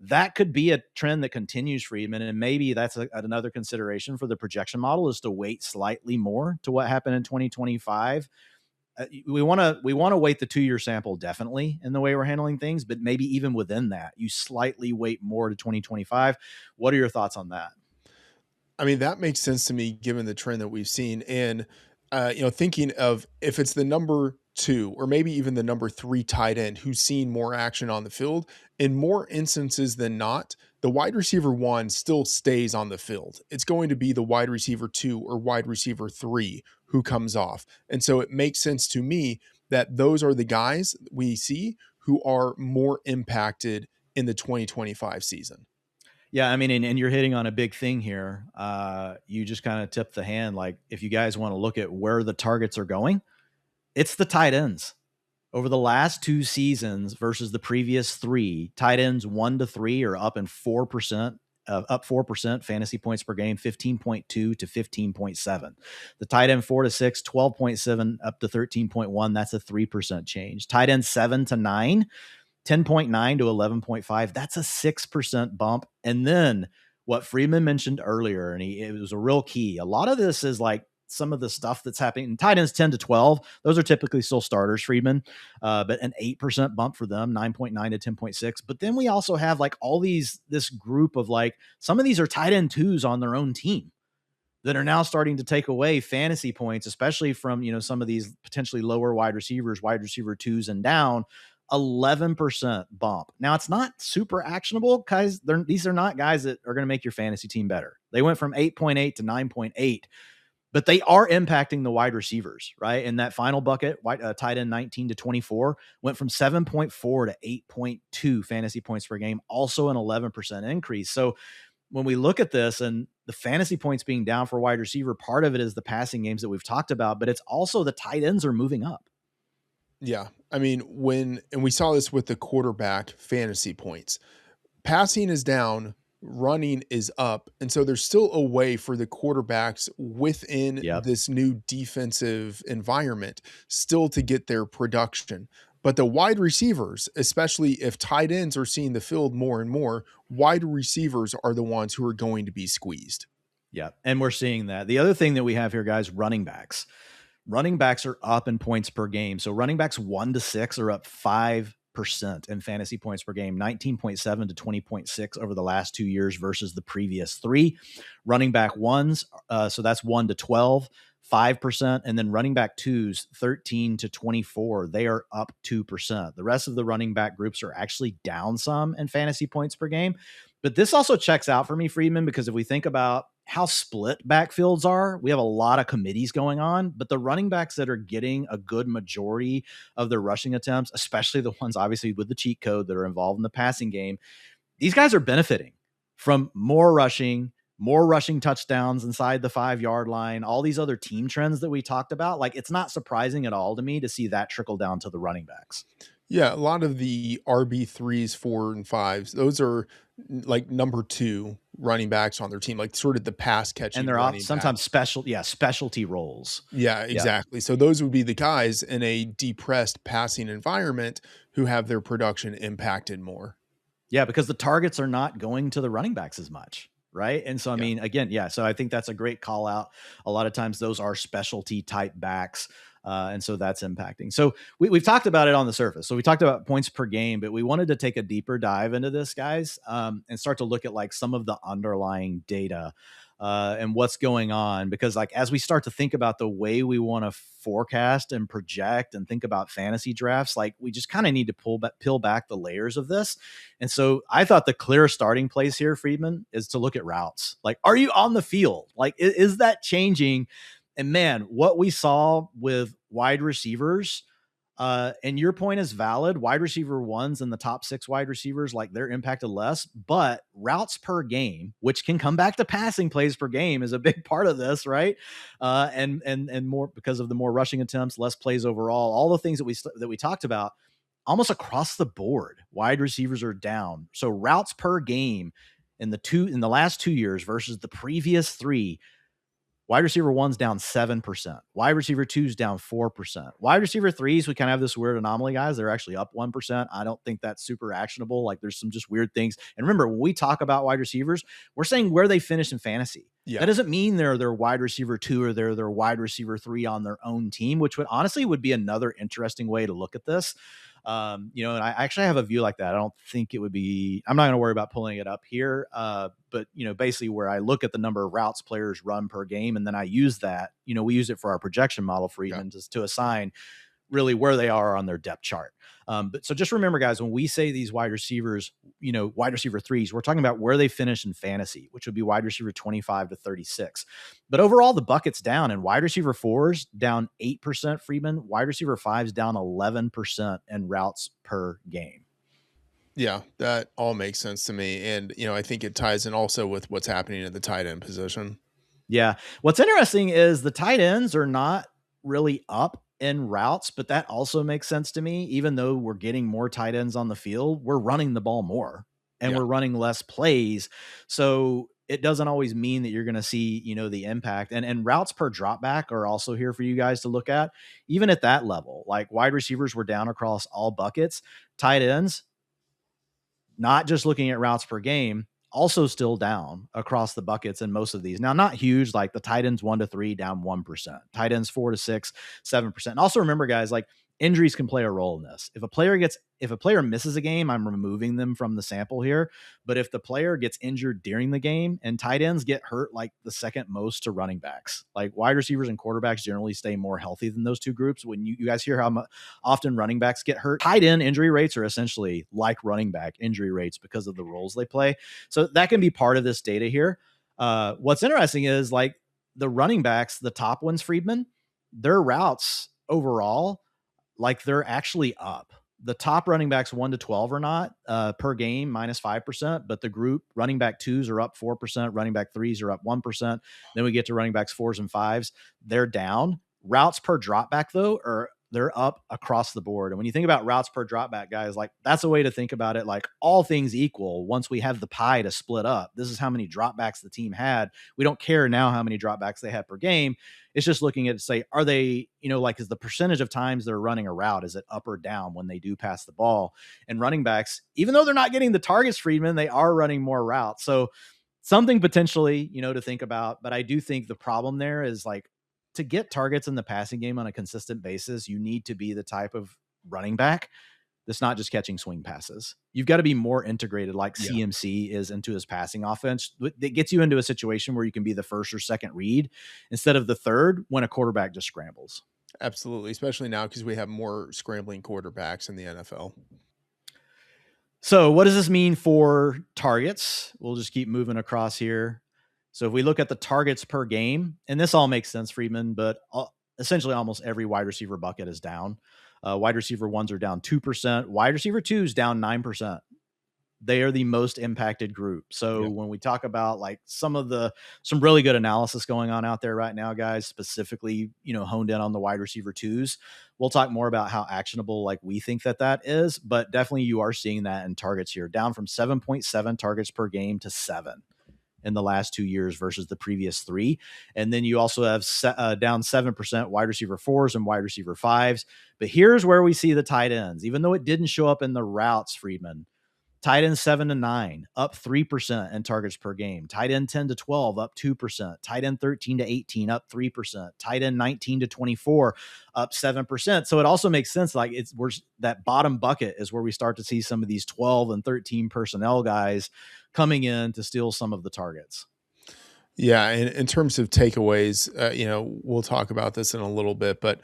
that could be a trend that continues, Freedman. And maybe that's another consideration for the projection model, is to wait slightly more to what happened in 2025. We want to weight the 2-year sample definitely in the way we're handling things, but maybe even within that, you slightly weight more to 2025. What are your thoughts on that? I mean, that makes sense to me given the trend that we've seen. And, thinking of if it's the number 2 or maybe even the number 3 tight end who's seen more action on the field, in more instances than not, the wide receiver 1 still stays on the field. It's going to be the wide receiver 2 or wide receiver 3 who comes off. And so it makes sense to me that those are the guys we see who are more impacted in the 2025 season. Yeah, I mean, and you're hitting on a big thing here. You just kind of tipped the hand. If you guys want to look at where the targets are going, it's the tight ends. Over the last 2 seasons versus the previous 3, tight ends 1 to 3 are up 4% fantasy points per game, 15.2 to 15.7. The tight end 4 to 6, 12.7 up to 13.1. That's a 3% change. Tight end 7 to 9, 10.9 to 11.5. That's a 6% bump. And then what Freedman mentioned earlier, and it was a real key. A lot of this is some of the stuff that's happening. Tight ends 10 to 12, those are typically still starters, Freedman, but an 8% bump for them, 9.9 to 10.6. But then we also have this group of some of these are tight end twos on their own team that are now starting to take away fantasy points, especially from, some of these potentially lower wide receivers, wide receiver twos and down. 11% bump. Now, it's not super actionable because these are not guys that are going to make your fantasy team better. They went from 8.8 to 9.8. But they are impacting the wide receivers, right? In that final bucket, tight end 19 to 24 went from 7.4 to 8.2 fantasy points per game, also an 11% increase. So when we look at this and the fantasy points being down for wide receiver, part of it is the passing games that we've talked about, but it's also the tight ends are moving up. Yeah. I mean, and we saw this with the quarterback fantasy points. Passing is down, running is up. And so there's still a way for the quarterbacks within this new defensive environment still to get their production. But the wide receivers, especially if tight ends are seeing the field more and more, wide receivers are the ones who are going to be squeezed. Yeah. And we're seeing that. The other thing that we have here, guys, running backs. Running backs are up in points per game. So running backs 1 to 6 are up 5% in fantasy points per game, 19.7 to 20.6 over the last 2 years versus the previous 3. Running back ones, so that's 1 to 12, 5%. And then running back twos, 13 to 24, they are up 2%. The rest of the running back groups are actually down some in fantasy points per game. But this also checks out for me, Freedman, because if we think about how split backfields are, we have a lot of committees going on, but the running backs that are getting a good majority of their rushing attempts, especially the ones obviously with the cheat code that are involved in the passing game, these guys are benefiting from more rushing touchdowns inside the 5-yard line, all these other team trends that we talked about. It's not surprising at all to me to see that trickle down to the running backs. Yeah, a lot of the RB3s, 4 and 5s, those are number 2 running backs on their team, sort of the pass catching. And they're sometimes specialty roles. Yeah, exactly. Yeah. So those would be the guys in a depressed passing environment who have their production impacted more. Yeah, because the targets are not going to the running backs as much. Right. And so, I mean, again, so I think that's a great call out. A lot of times those are specialty type backs. And so that's impacting. So we've talked about it on the surface. So we talked about points per game, but we wanted to take a deeper dive into this, guys, and start to look at some of the underlying data. and what's going on. Because like, as we start to think about the way we want to forecast and project and think about fantasy drafts, like we just kind of need to peel back the layers of this. And so I thought the clear starting place here, Freedman, is to look at routes. Like, are you on the field? Like, is that changing? And man, what we saw with wide receivers, and your point is valid. Wide receiver ones and the top 6 wide receivers, like they're impacted less, but routes per game, which can come back to passing plays per game, is a big part of this, right? And more because of the more rushing attempts, less plays overall, all the things that we talked about, almost across the board, wide receivers are down. So routes per game in the last 2 years versus the previous 3. Wide receiver 1's down 7%. Wide receiver 2's down 4%. Wide receiver 3's, we kind of have this weird anomaly, guys. They're actually up 1%. I don't think that's super actionable. Like, there's some just weird things. And remember, when we talk about wide receivers, we're saying where they finish in fantasy. Yeah. That doesn't mean they're their wide receiver 2 or they're their wide receiver 3 on their own team, which would honestly be another interesting way to look at this. And I actually have a view like that. I don't think it would be, I'm not going to worry about pulling it up here. But basically where I look at the number of routes players run per game, and then I use that, we use it for our projection model for even just to assign really where they are on their depth chart. But so just remember, guys, when we say these wide receivers, wide receiver 3s, we're talking about where they finish in fantasy, which would be wide receiver 25 to 36. But overall, the bucket's down, and wide receiver 4s down 8%, Freedman, wide receiver 5s down 11% in routes per game. Yeah, that all makes sense to me. And, I think it ties in also with what's happening at the tight end position. Yeah. What's interesting is the tight ends are not really up in routes, but that also makes sense to me. Even though we're getting more tight ends on the field, we're running the ball more and we're running less plays. So it doesn't always mean that you're going to see, the impact, and routes per dropback are also here for you guys to look at. Even at that level, like wide receivers were down across all buckets, tight ends, not just looking at routes per game, also still down across the buckets in most of these. Now, not huge, like the tight ends 1 to 3 down 1%, tight ends 4 to 6, 7%. And also remember, guys, like injuries can play a role in this. If a player misses a game, I'm removing them from the sample here. But if the player gets injured during the game, and tight ends get hurt like the second most to running backs, like wide receivers and quarterbacks generally stay more healthy than those two groups. When you guys hear how often running backs get hurt, tight end injury rates are essentially like running back injury rates because of the roles they play. So that can be part of this data here. What's interesting is like the running backs, the top ones, Freedman, their routes overall, like they're actually up. The top running backs 1 to 12 are not per game, -5%, but the group running back 2s are up 4%, running back 3s are up 1%. Then we get to running backs 4s and 5s. They're down. Routes per dropback, though, they're up across the board. And when you think about routes per dropback, guys, like that's a way to think about it. Like all things equal, once we have the pie to split up, this is how many dropbacks the team had. We don't care now how many dropbacks they had per game. It's just looking at, say, are they, like, is the percentage of times they're running a route, is it up or down when they do pass the ball? And running backs, even though they're not getting the targets, Freedman, they are running more routes. So something potentially, to think about. But I do think the problem there is like, to get targets in the passing game on a consistent basis, you need to be the type of running back that's not just catching swing passes. You've got to be more integrated like CMC is into his passing offense. That gets you into a situation where you can be the first or second read instead of the third when a quarterback just scrambles. Absolutely. Especially now because we have more scrambling quarterbacks in the NFL. So what does this mean for targets? We'll just keep moving across here. So if we look at the targets per game, and this all makes sense, Freedman, but essentially almost every wide receiver bucket is down. Wide receiver 1s are down 2%. Wide receiver 2s down 9%. They are the most impacted group. So when we talk about like some really good analysis going on out there right now, guys, specifically, honed in on the wide receiver 2s, we'll talk more about how actionable like we think that is, but definitely you are seeing that in targets here, down from 7.7 targets per game to 7 in the last 2 years versus the previous 3. And then you also have down 7% wide receiver 4s and wide receiver 5s. But here's where we see the tight ends, even though it didn't show up in the routes, Freedman. Tight end 7 to 9, up 3% in targets per game. Tight end 10 to 12, up 2%. Tight end 13 to 18, up 3%. Tight end 19 to 24, up 7%. So it also makes sense. Like that bottom bucket is where we start to see some of these 12 and 13 personnel guys coming in to steal some of the targets. Yeah, and in terms of takeaways, we'll talk about this in a little bit, but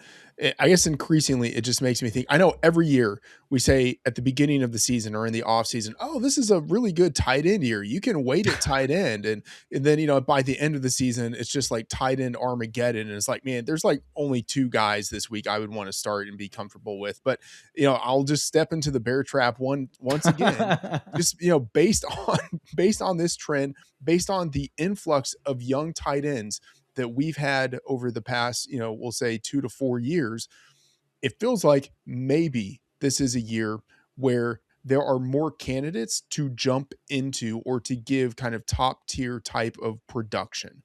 I guess increasingly it just makes me think. I know every year we say at the beginning of the season or in the off season, "Oh, this is a really good tight end year. You can wait at tight end," and then by the end of the season, it's just like tight end Armageddon, and it's like, man, there's like only two guys this week I would want to start and be comfortable with, but I'll just step into the bear trap once again, just based on based on this trend, based on the influx of young tight ends that we've had over the past, we'll say 2 to 4 years, it feels like maybe this is a year where there are more candidates to jump into or to give kind of top tier type of production.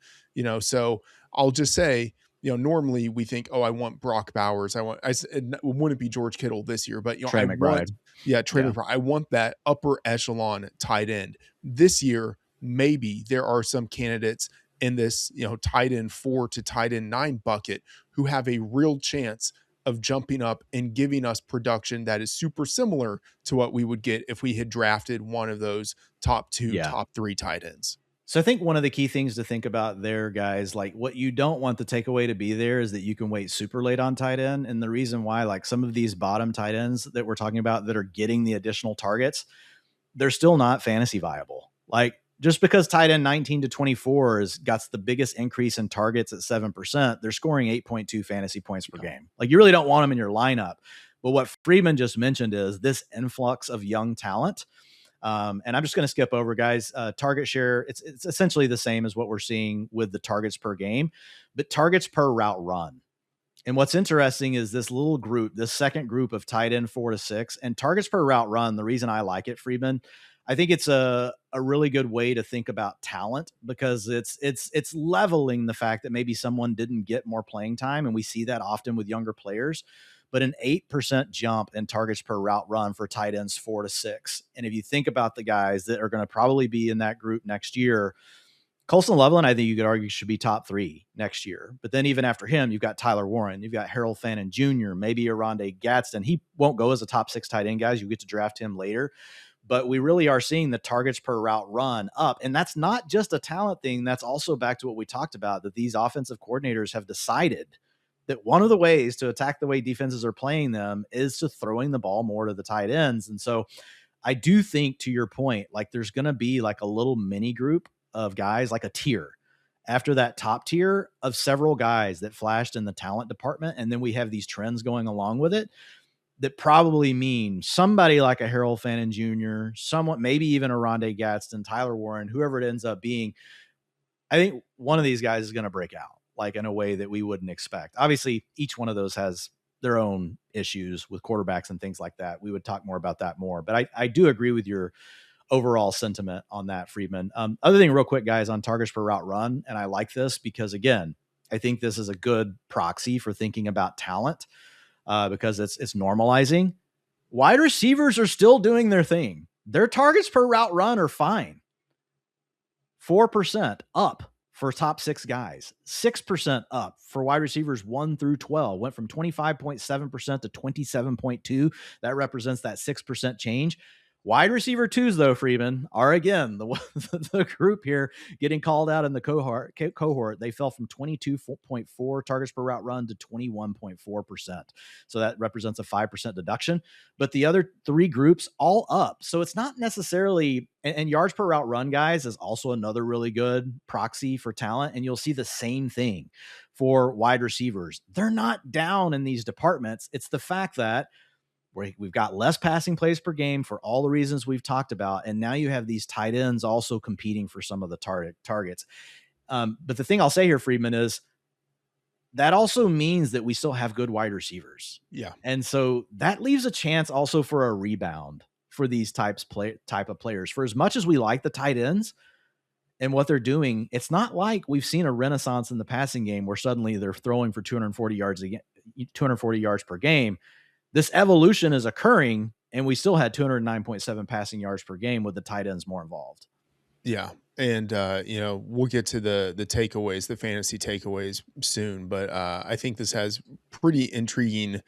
So I'll just say, normally we think, oh, I want Brock Bowers. It wouldn't be George Kittle this year, but Trey McBride. Trey Yeah. McBride. I want that upper echelon tight end this year. Maybe there are some candidates in this, tight end 4 to tight end 9 bucket who have a real chance of jumping up and giving us production that is super similar to what we would get if we had drafted one of those top 2, Yeah. top 3 tight ends. So I think one of the key things to think about there, guys, like what you don't want the takeaway to be there is that you can wait super late on tight end. And the reason why, like some of these bottom tight ends that we're talking about that are getting the additional targets, they're still not fantasy viable. Like just because tight end 19 to 24 has got the biggest increase in targets at 7%, they're scoring 8.2 fantasy points per game. Like you really don't want them in your lineup. But what Freedman just mentioned is this influx of young talent. And I'm just going to skip over, guys. Target share, it's essentially the same as what we're seeing with the targets per game, but targets per route run. And what's interesting is this little group, this second group of tight end 4 to 6 and targets per route run. The reason I like it, Freedman, I think it's a really good way to think about talent because it's leveling the fact that maybe someone didn't get more playing time. And we see that often with younger players, but an 8% jump in targets per route run for tight ends 4 to 6. And if you think about the guys that are going to probably be in that group next year, Colson Loveland, I think you could argue should be top 3 next year. But then even after him, you've got Tyler Warren, you've got Harold Fannin Jr., maybe Aronde Gadsden. He won't go as a top 6 tight end, guys. You get to draft him later. But we really are seeing the targets per route run up. And that's not just a talent thing. That's also back to what we talked about, that these offensive coordinators have decided that one of the ways to attack the way defenses are playing them is to throwing the ball more to the tight ends. And so I do think, to your point, like there's going to be like a little mini group of guys, like a tier after that top tier of several guys that flashed in the talent department. And then we have these trends going along with it that probably mean somebody like a Harold Fannin Jr., someone, maybe even a Rondé Gadsden, Tyler Warren, whoever it ends up being. I think one of these guys is going to break out like in a way that we wouldn't expect. Obviously, each one of those has their own issues with quarterbacks and things like that. We would talk more about that more, but I do agree with your overall sentiment on that, Freedman. Other thing real quick, guys, on targets per route run. And I like this because again, I think this is a good proxy for thinking about talent because it's normalizing. Wide receivers are still doing their thing. Their targets per route run are fine. 4% up for top 6 guys, 6% up for wide receivers 1 through 12, went from 25.7% to 27.2. That represents that 6% change. Wide receiver 2s, though, Freeman, are again the group here getting called out in the cohort. They fell from 22.4 targets per route run to 21.4%. So that represents a 5% deduction. But the other 3 groups all up. So it's not necessarily, and yards per route run, guys, is also another really good proxy for talent. And you'll see the same thing for wide receivers. They're not down in these departments. It's the fact that we've got less passing plays per game for all the reasons we've talked about. And now you have these tight ends also competing for some of the targets. But the thing I'll say here, Freedman, is that also means that we still have good wide receivers. Yeah. And so that leaves a chance also for a rebound for these type of players. For as much as we like the tight ends and what they're doing, it's not like we've seen a renaissance in the passing game where suddenly they're throwing for 240 yards per game. This evolution is occurring, and we still had 209.7 passing yards per game with the tight ends more involved. Yeah. And, we'll get to the takeaways, the fantasy takeaways soon, but I think this has pretty intriguing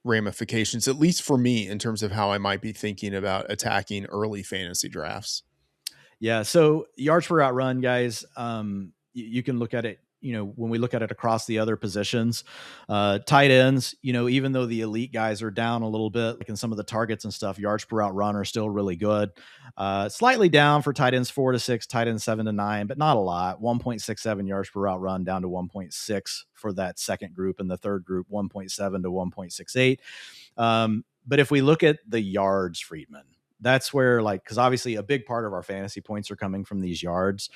ramifications, at least for me, in terms of how I might be thinking about attacking early fantasy drafts. Yeah. So yards per route run, guys, you can look at it, when we look at it across the other positions, tight ends, even though the elite guys are down a little bit, like in some of the targets and stuff, yards per route run are still really good. Slightly down for tight ends 4 to 6, tight ends 7 to 9, but not a lot. 1.67 yards per route run down to 1.6 for that second group, and the third group 1.7 to 1.68. But if we look at the yards, Freedman, that's where, because obviously a big part of our fantasy points are coming from these yards.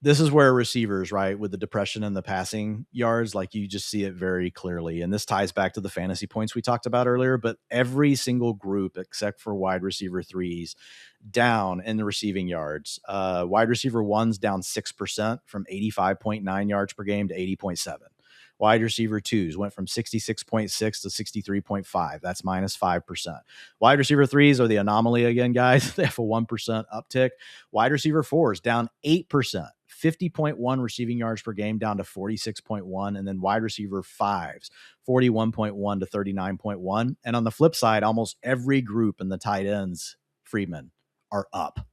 This is where receivers, right, with the depression and the passing yards, you just see it very clearly. And this ties back to the fantasy points we talked about earlier, but every single group except for wide receiver 3s down in the receiving yards. Wide receiver 1's down 6% from 85.9 yards per game to 80.7. Wide receiver 2s went from 66.6 to 63.5. That's minus 5%. Wide receiver 3s are the anomaly again, guys. They have a 1% uptick. Wide receiver 4s down 8%. 50.1 receiving yards per game down to 46.1. And then wide receiver 5s, 41.1 to 39.1. And on the flip side, almost every group in the tight ends, Freedman, are up.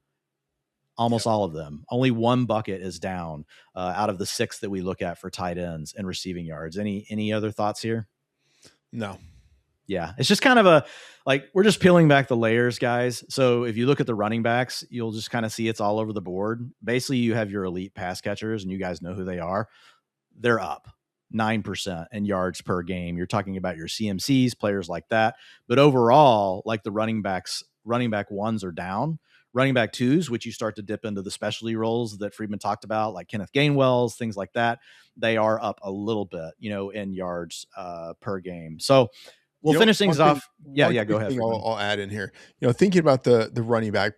Almost all of them. Only one bucket is down out of the 6 that we look at for tight ends and receiving yards. Any other thoughts here? No. Yeah, it's just kind of we're just peeling back the layers, guys. So if you look at the running backs, you'll just kind of see it's all over the board. Basically, you have your elite pass catchers, and you guys know who they are. They're up 9% in yards per game. You're talking about your CMCs, players like that. But overall, the running back 1s are down. Running back 2s, which you start to dip into the specialty roles that Freedman talked about, like Kenneth Gainwell's, things like that, they are up a little bit, in yards per game. So we'll finish things off. Yeah, go ahead. I'll add in here. Thinking about the running back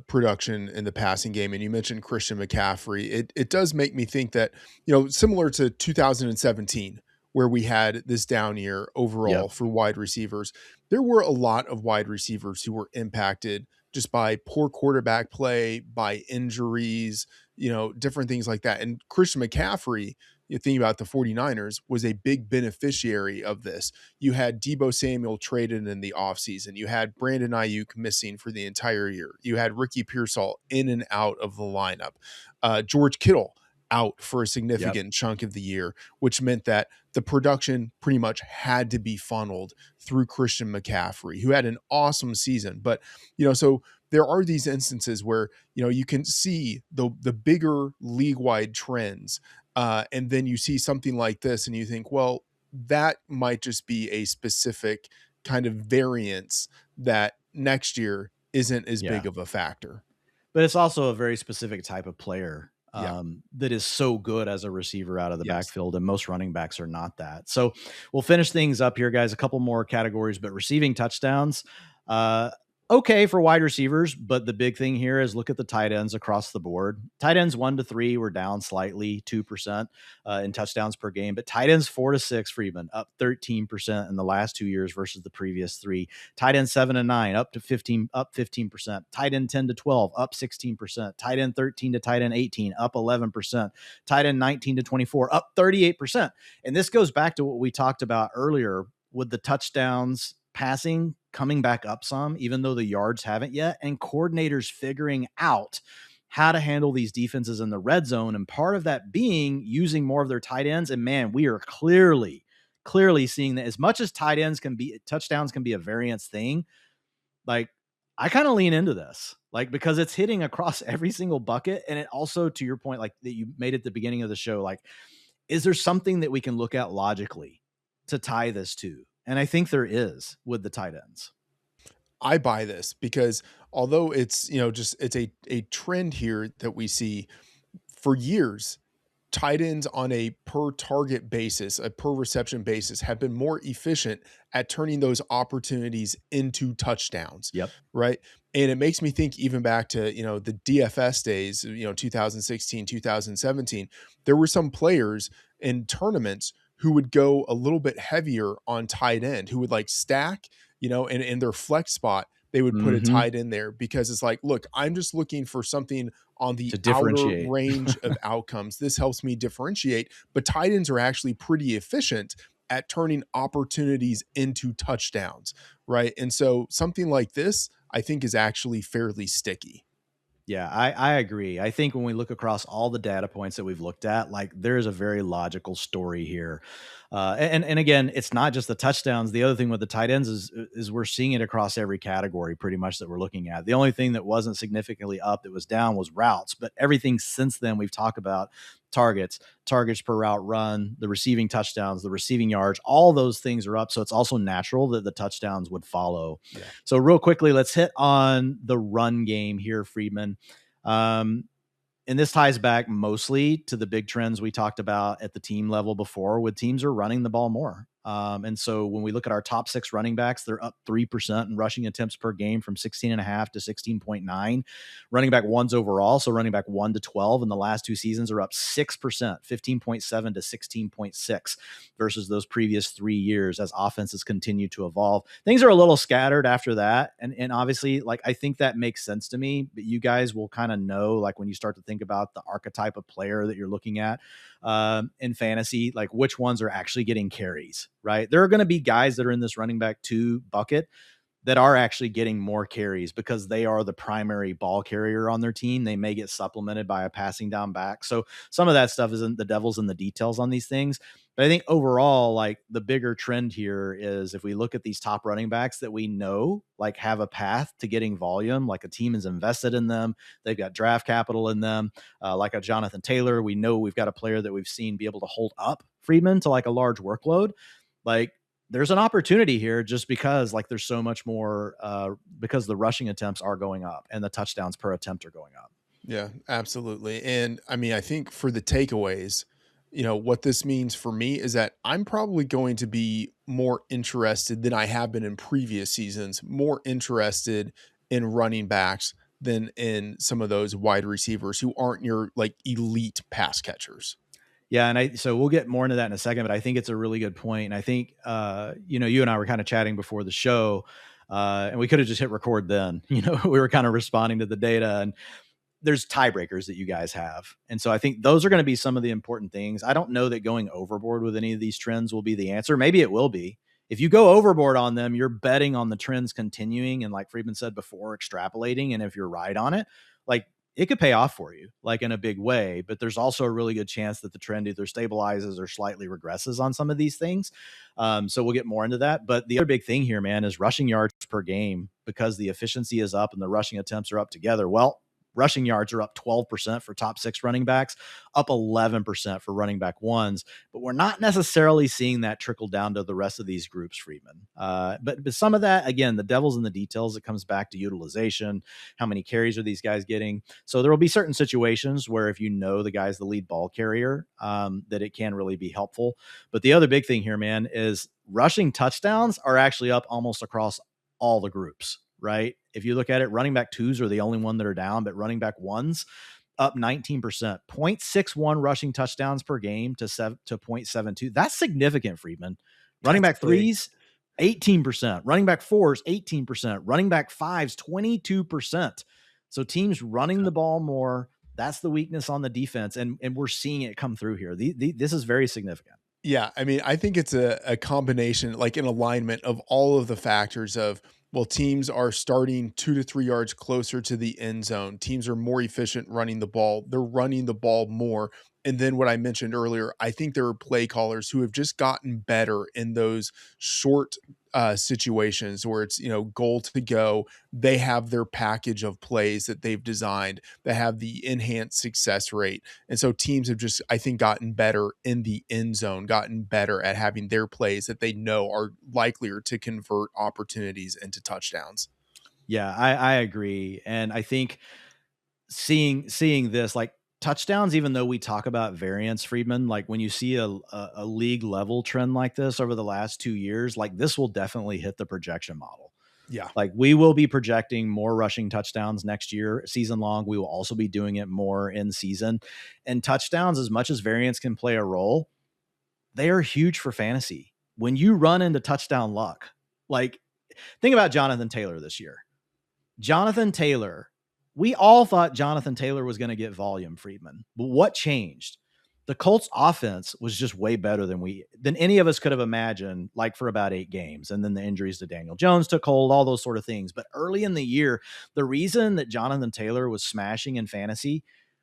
production in the passing game, and you mentioned Christian McCaffrey, it does make me think that, similar to 2017, where we had this down year overall for wide receivers, there were a lot of wide receivers who were impacted just by poor quarterback play, by injuries, different things like that. And Christian McCaffrey, you think about the 49ers, was a big beneficiary of this. You had Deebo Samuel traded in the offseason. You had Brandon Ayuk missing for the entire year. You had Ricky Pearsall in and out of the lineup. George Kittle out for a significant chunk of the year, which meant that the production pretty much had to be funneled through Christian McCaffrey, who had an awesome season. But, so there are these instances where, you can see the bigger league-wide trends, and then you see something like this and you think, well, that might just be a specific kind of variance that next year isn't as big of a factor. But it's also a very specific type of player that is so good as a receiver out of the backfield, and most running backs are not that. So we'll finish things up here, guys. A couple more categories, but receiving touchdowns. Okay for wide receivers, but the big thing here is look at the tight ends across the board. Tight ends 1 to 3 were down slightly, 2% in touchdowns per game, but tight ends 4 to 6, Freedman, up 13% in the last 2 years versus the previous 3. Tight end 7 to 9, up 15%. Tight end 10 to 12, up 16%. Tight end 13 to tight end 18, up 11%. Tight end 19 to 24, up 38%. And this goes back to what we talked about earlier with the touchdowns passing coming back up some, even though the yards haven't yet, and coordinators figuring out how to handle these defenses in the red zone. And part of that being using more of their tight ends. And man, we are clearly seeing that as much as tight ends can be, touchdowns can be a variance thing. I kind of lean into this, because it's hitting across every single bucket. And it also, to your point, that you made at the beginning of the show, is there something that we can look at logically to tie this to? And I think there is with the tight ends. I buy this because although it's, it's a trend here that we see for years, tight ends on a per target basis, a per reception basis, have been more efficient at turning those opportunities into touchdowns. Right. And it makes me think even back to, the DFS days, 2016, 2017, there were some players in tournaments who would go a little bit heavier on tight end, who would stack, and in their flex spot, they would put a tight end there because it's look, I'm just looking for something on the outer range of outcomes. This helps me differentiate, but tight ends are actually pretty efficient at turning opportunities into touchdowns. Right. And so something like this, I think, is actually fairly sticky. Yeah, I agree. I think when we look across all the data points that we've looked at, like there's a very logical story here. And again, it's not just the touchdowns. The other thing with the tight ends is we're seeing it across every category pretty much that we're looking at. The only thing that wasn't significantly up that was down was routes, but everything since then we've talked about targets per route run, the receiving touchdowns, the receiving yards, all those things are up. So it's also natural that the touchdowns would follow. Yeah. So real quickly, let's hit on the run game here, Freedman. And this ties back mostly to the big trends we talked about at the team level before, with teams are running the ball more. And so when we look at our top 6 running backs, they're up 3% in rushing attempts per game from 16.5 to 16.9. Running back ones overall, so running back 1 to 12 in the last 2 seasons are up 6%, 15.7 to 16.6 versus those previous 3 years as offenses continue to evolve. Things are a little scattered after that. And obviously, like, I think that makes sense to me, but you guys will kind of know, like, when you start to think about the archetype of player that you're looking at in fantasy, like which ones are actually getting carries, right? There are going to be guys that are in this running back 2 bucket that are actually getting more carries because they are the primary ball carrier on their team. They may get supplemented by a passing down back. So some of that stuff isn't the devil's in the details on these things. But I think overall, like the bigger trend here is if we look at these top running backs that we know like have a path to getting volume, like a team is invested in them, they've got draft capital in them, like a Jonathan Taylor, we know we've got a player that we've seen be able to hold up Freedman to like a large workload. Like there's an opportunity here just because like there's so much more because the rushing attempts are going up and the touchdowns per attempt are going up. Yeah, absolutely. And I mean, I think for the takeaways, what this means for me is that I'm probably going to be more interested than I have been in previous seasons, more interested in running backs than in some of those wide receivers who aren't your like elite pass catchers. Yeah. And so we'll get more into that in a second, but I think it's a really good point. And I think, you and I were kind of chatting before the show and we could have just hit record then, we were kind of responding to the data, and there's tiebreakers that you guys have. And so I think those are going to be some of the important things. I don't know that going overboard with any of these trends will be the answer. Maybe it will be. If you go overboard on them, you're betting on the trends continuing. And like Freedman said before, extrapolating. And if you're right on it, like it could pay off for you, like in a big way. But there's also a really good chance that the trend either stabilizes or slightly regresses on some of these things. So we'll get more into that. But the other big thing here, man, is rushing yards per game, because the efficiency is up and the rushing attempts are up together. Well, rushing yards are up 12% for top 6 running backs, up 11% for running back ones. But we're not necessarily seeing that trickle down to the rest of these groups, Freedman. But some of that, again, the devil's in the details. It comes back to utilization. How many carries are these guys getting? So there will be certain situations where if you know the guy's the lead ball carrier, that it can really be helpful. But the other big thing here, man, is rushing touchdowns are actually up almost across all the groups. Right? If you look at it, running back 2s are the only one that are down, but running back 1s up 19%, 0.61 rushing touchdowns per game to 0.72. That's significant, Freedman. Running back 3s, 18%, running back 4s, 18%, running back 5s, 22%. So teams running the ball more. That's the weakness on the defense. And we're seeing it come through here. This is very significant. Yeah. I mean, I think it's a combination, like an alignment of all of the factors of, well, teams are starting 2 to 3 yards closer to the end zone. Teams are more efficient running the ball. They're running the ball more. And then what I mentioned earlier, I think there are play callers who have just gotten better in those short situations where it's, goal to go. They have their package of plays that they've designed that have the enhanced success rate. And so teams have just, I think, gotten better in the end zone, gotten better at having their plays that they know are likelier to convert opportunities into touchdowns. Yeah, I agree. And I think seeing this, like, touchdowns, even though we talk about variance, Freedman, like when you see a league level trend like this over the last 2 years, like this will definitely hit the projection model. Yeah. Like we will be projecting more rushing touchdowns next year, season long. We will also be doing it more in season. And touchdowns, as much as variance can play a role, they are huge for fantasy. When you run into touchdown luck, like think about Jonathan Taylor this year. Jonathan Taylor, we all thought Jonathan Taylor was going to get volume, Freedman. But what changed? the Colts offense was just way better than any of us could have imagined, like for about 8 games. And then the injuries to Daniel Jones took hold, all those sort of things. But early in the year, the reason that Jonathan Taylor was smashing in fantasy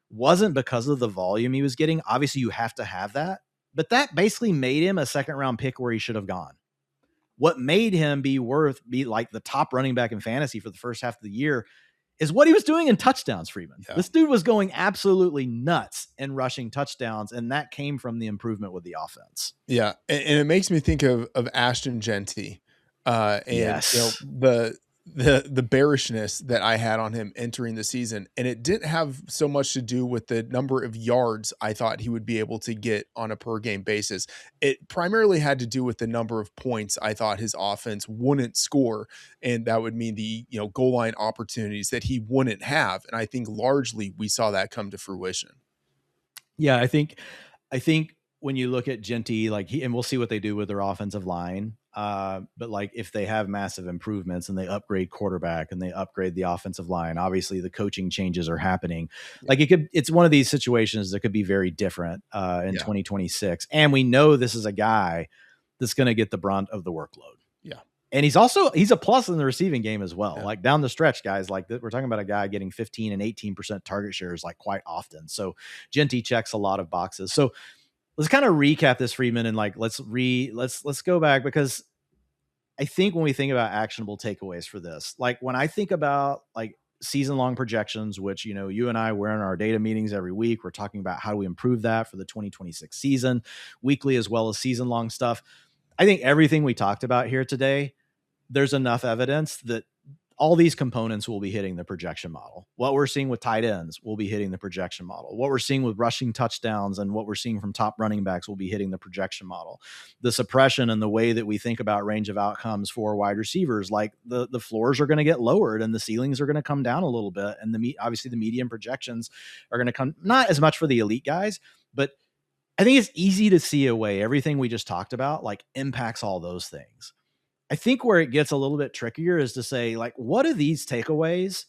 wasn't because of the volume he was getting. Obviously, you have to have that, but that basically made him a second round pick where he should have gone. What made him be like the top running back in fantasy for the first half of the year is what he was doing in touchdowns, Freeman. Yeah. This dude was going absolutely nuts in rushing touchdowns, and that came from the improvement with the offense. Yeah, and it makes me think of Ashton Genty, and yes. the bearishness that I had on him entering the season, and it didn't have so much to do with the number of yards I thought he would be able to get on a per game basis. It primarily had to do with the number of points I thought his offense wouldn't score, and that would mean the goal line opportunities that he wouldn't have. And I think largely we saw that come to fruition. Yeah, I think when you look at Genty, and we'll see what they do with their offensive line. But like if they have massive improvements and they upgrade quarterback and they upgrade the offensive line, obviously the coaching changes are happening. Like it's one of these situations that could be very different in 2026. And we know this is a guy that's going to get the brunt of the workload. Yeah. And he's a plus in the receiving game as well. Yeah. Like down the stretch, guys, like we're talking about a guy getting 15 and 18% target shares like quite often. So Genty checks a lot of boxes. So let's kind of recap this, Freeman, and like let's go back, because I think when we think about actionable takeaways for this, like when I think about like season-long projections, which you and I, we're in our data meetings every week, we're talking about how do we improve that for the 2026 season, weekly as well as season-long stuff. I think everything we talked about here today, there's enough evidence that all these components will be hitting the projection model. What we're seeing with tight ends will be hitting the projection model. What we're seeing with rushing touchdowns and what we're seeing from top running backs will be hitting the projection model. The suppression and the way that we think about range of outcomes for wide receivers, like the floors are going to get lowered and the ceilings are going to come down a little bit. And obviously the median projections are going to come, not as much for the elite guys, but I think it's easy to see a way everything we just talked about like impacts all those things. I think where it gets a little bit trickier is to say, like, what do these takeaways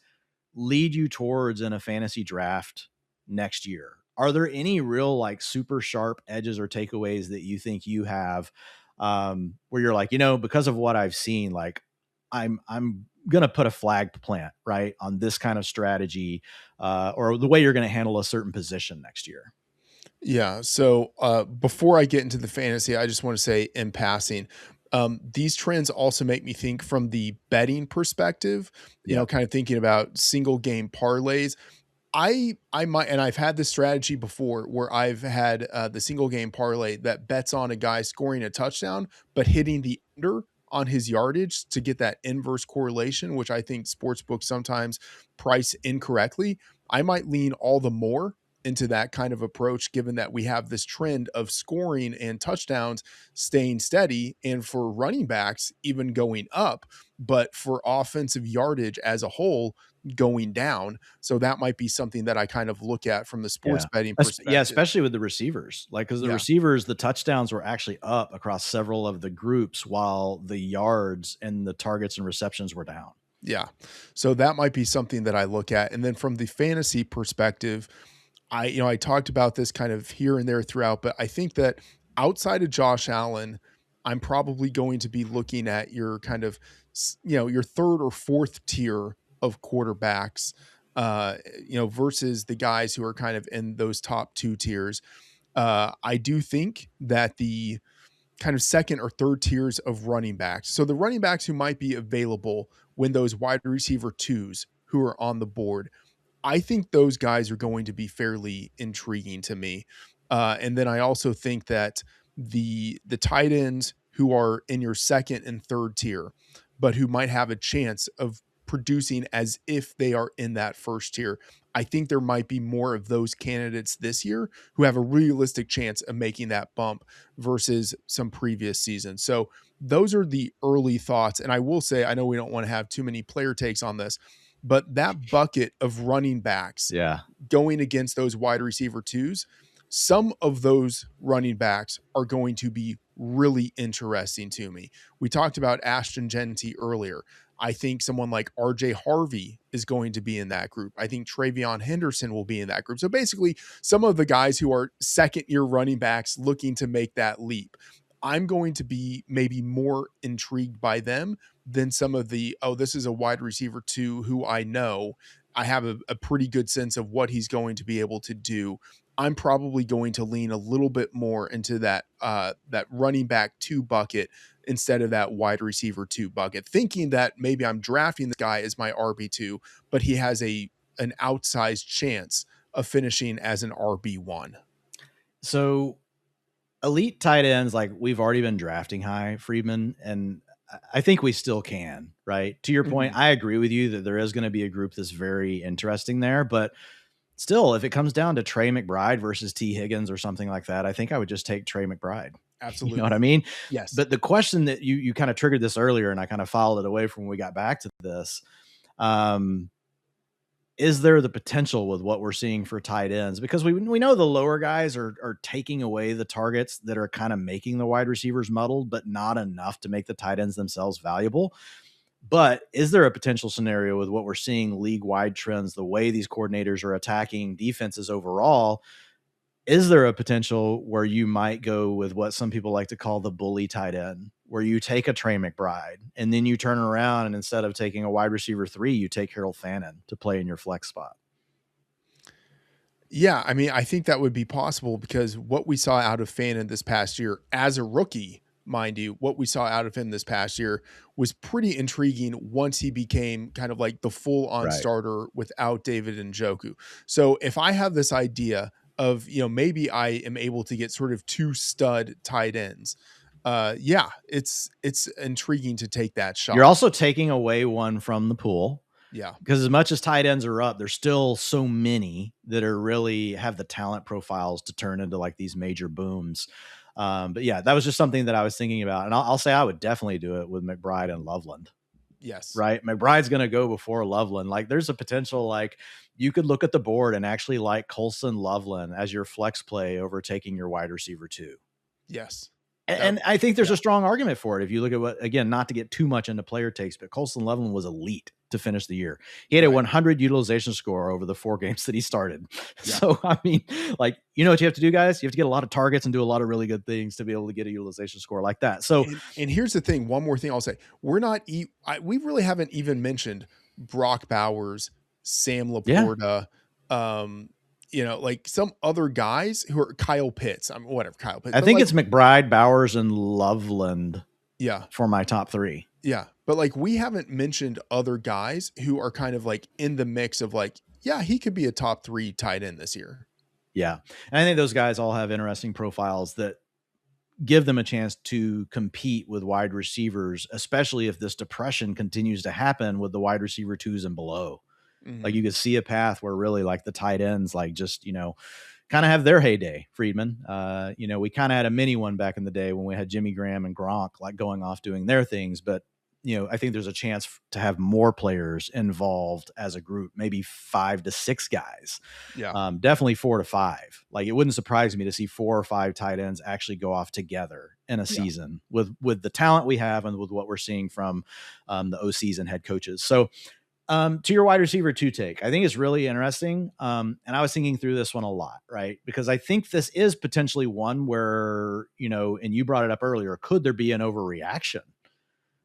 lead you towards in a fantasy draft next year? Are there any real like super sharp edges or takeaways that you think you have where you're like, because of what I've seen, like I'm going to put a flag plant right on this kind of strategy or the way you're going to handle a certain position next year? Yeah. So before I get into the fantasy, I just want to say in passing, these trends also make me think from the betting perspective, kind of thinking about single game parlays. I might, and I've had this strategy before where I've had the single game parlay that bets on a guy scoring a touchdown, but hitting the under on his yardage to get that inverse correlation, which I think sportsbooks sometimes price incorrectly. I might lean all the more into that kind of approach, given that we have this trend of scoring and touchdowns staying steady and for running backs even going up, but for offensive yardage as a whole going down. So that might be something that I kind of look at from the sports betting perspective. Yeah, especially with the receivers, like because the receivers, the touchdowns were actually up across several of the groups while the yards and the targets and receptions were down. Yeah. So that might be something that I look at. And then from the fantasy perspective, I talked about this kind of here and there throughout, but I think that outside of Josh Allen, I'm probably going to be looking at your kind of, your third or fourth tier of quarterbacks, versus the guys who are kind of in those top 2 tiers. I do think that the kind of second or third tiers of running backs, so the running backs who might be available when those wide receiver 2s who are on the board, I think those guys are going to be fairly intriguing to me. And then I also think that the tight ends who are in your second and third tier, but who might have a chance of producing as if they are in that first tier, I think there might be more of those candidates this year who have a realistic chance of making that bump versus some previous seasons. So those are the early thoughts. And I will say, I know we don't want to have too many player takes on this, but that bucket of running backs going against those wide receiver 2s, some of those running backs are going to be really interesting to me. We talked about Ashton Genty earlier. I think someone like RJ Harvey is going to be in that group. I think Travion Henderson will be in that group. So basically, some of the guys who are second year running backs looking to make that leap, I'm going to be maybe more intrigued by them than some of the, oh, this is a wide receiver too, who I know. I have a pretty good sense of what he's going to be able to do. I'm probably going to lean a little bit more into that running back 2 bucket instead of that wide receiver 2 bucket, thinking that maybe I'm drafting this guy as my RB2, but he has an outsized chance of finishing as an RB1. So elite tight ends, like we've already been drafting high, Freedman, and I think we still can, right? To your point, I agree with you that there is going to be a group that's very interesting there, but still, if it comes down to Trey McBride versus T. Higgins or something like that, I think I would just take Trey McBride. Absolutely. You know what I mean? Yes. But the question that you kind of triggered this earlier, and I kind of followed it away from when we got back to this, is there the potential with what we're seeing for tight ends? Because we know the lower guys are taking away the targets that are kind of making the wide receivers muddled, but not enough to make the tight ends themselves valuable. But is there a potential scenario with what we're seeing league-wide trends, the way these coordinators are attacking defenses overall? Is there a potential where you might go with what some people like to call the bully tight end, where you take a Trey McBride and then you turn around and instead of taking a wide receiver 3, you take Harold Fannin to play in your flex spot? Yeah, I mean, I think that would be possible because what we saw out of Fannin this past year as a rookie, mind you, what we saw out of him this past year was pretty intriguing once he became kind of like the full-on starter without David Njoku. So if I have this idea of, maybe I am able to get sort of 2 stud tight ends, yeah, it's intriguing to take that shot. You're also taking away one from the pool. Yeah. Because as much as tight ends are up, there's still so many that are really have the talent profiles to turn into like these major booms. But yeah, that was just something that I was thinking about. And I'll say I would definitely do it with McBride and Loveland. Yes. Right. McBride's going to go before Loveland. Like there's a potential, like you could look at the board and actually like Colson Loveland as your flex play over taking your wide receiver 2. Yes. And I think there's a strong argument for it. If you look at what, again, not to get too much into player takes, but Colson Loveland was elite to finish the year. He had a 100 utilization score over the 4 games that he started. Yeah. So, I mean, like, you know what you have to do, guys? You have to get a lot of targets and do a lot of really good things to be able to get a utilization score like that. So, and here's the thing. One more thing I'll say. We really haven't even mentioned Brock Bowers, Sam Laporta, like some other guys who are Kyle Pitts. I mean, whatever, Kyle Pitts. I think it's McBride, Bowers, and Loveland. Yeah. For my top 3. Yeah. But like, we haven't mentioned other guys who are kind of like in the mix of like, yeah, he could be a top 3 tight end this year. Yeah. And I think those guys all have interesting profiles that give them a chance to compete with wide receivers, especially if this depression continues to happen with the wide receiver 2s and below. Mm-hmm. Like you could see a path where really like the tight ends, like just, kind of have their heyday, Freedman. We kind of had a mini one back in the day when we had Jimmy Graham and Gronk like going off doing their things. But, I think there's a chance to have more players involved as a group, maybe 5 to 6 guys. Yeah. Definitely 4 to 5. Like it wouldn't surprise me to see 4 or 5 tight ends actually go off together in a season with the talent we have and with what we're seeing from the OCs and head coaches. So, to your wide receiver 2 take, I think it's really interesting. And I was thinking through this one a lot, right? Because I think this is potentially one where, and you brought it up earlier, could there be an overreaction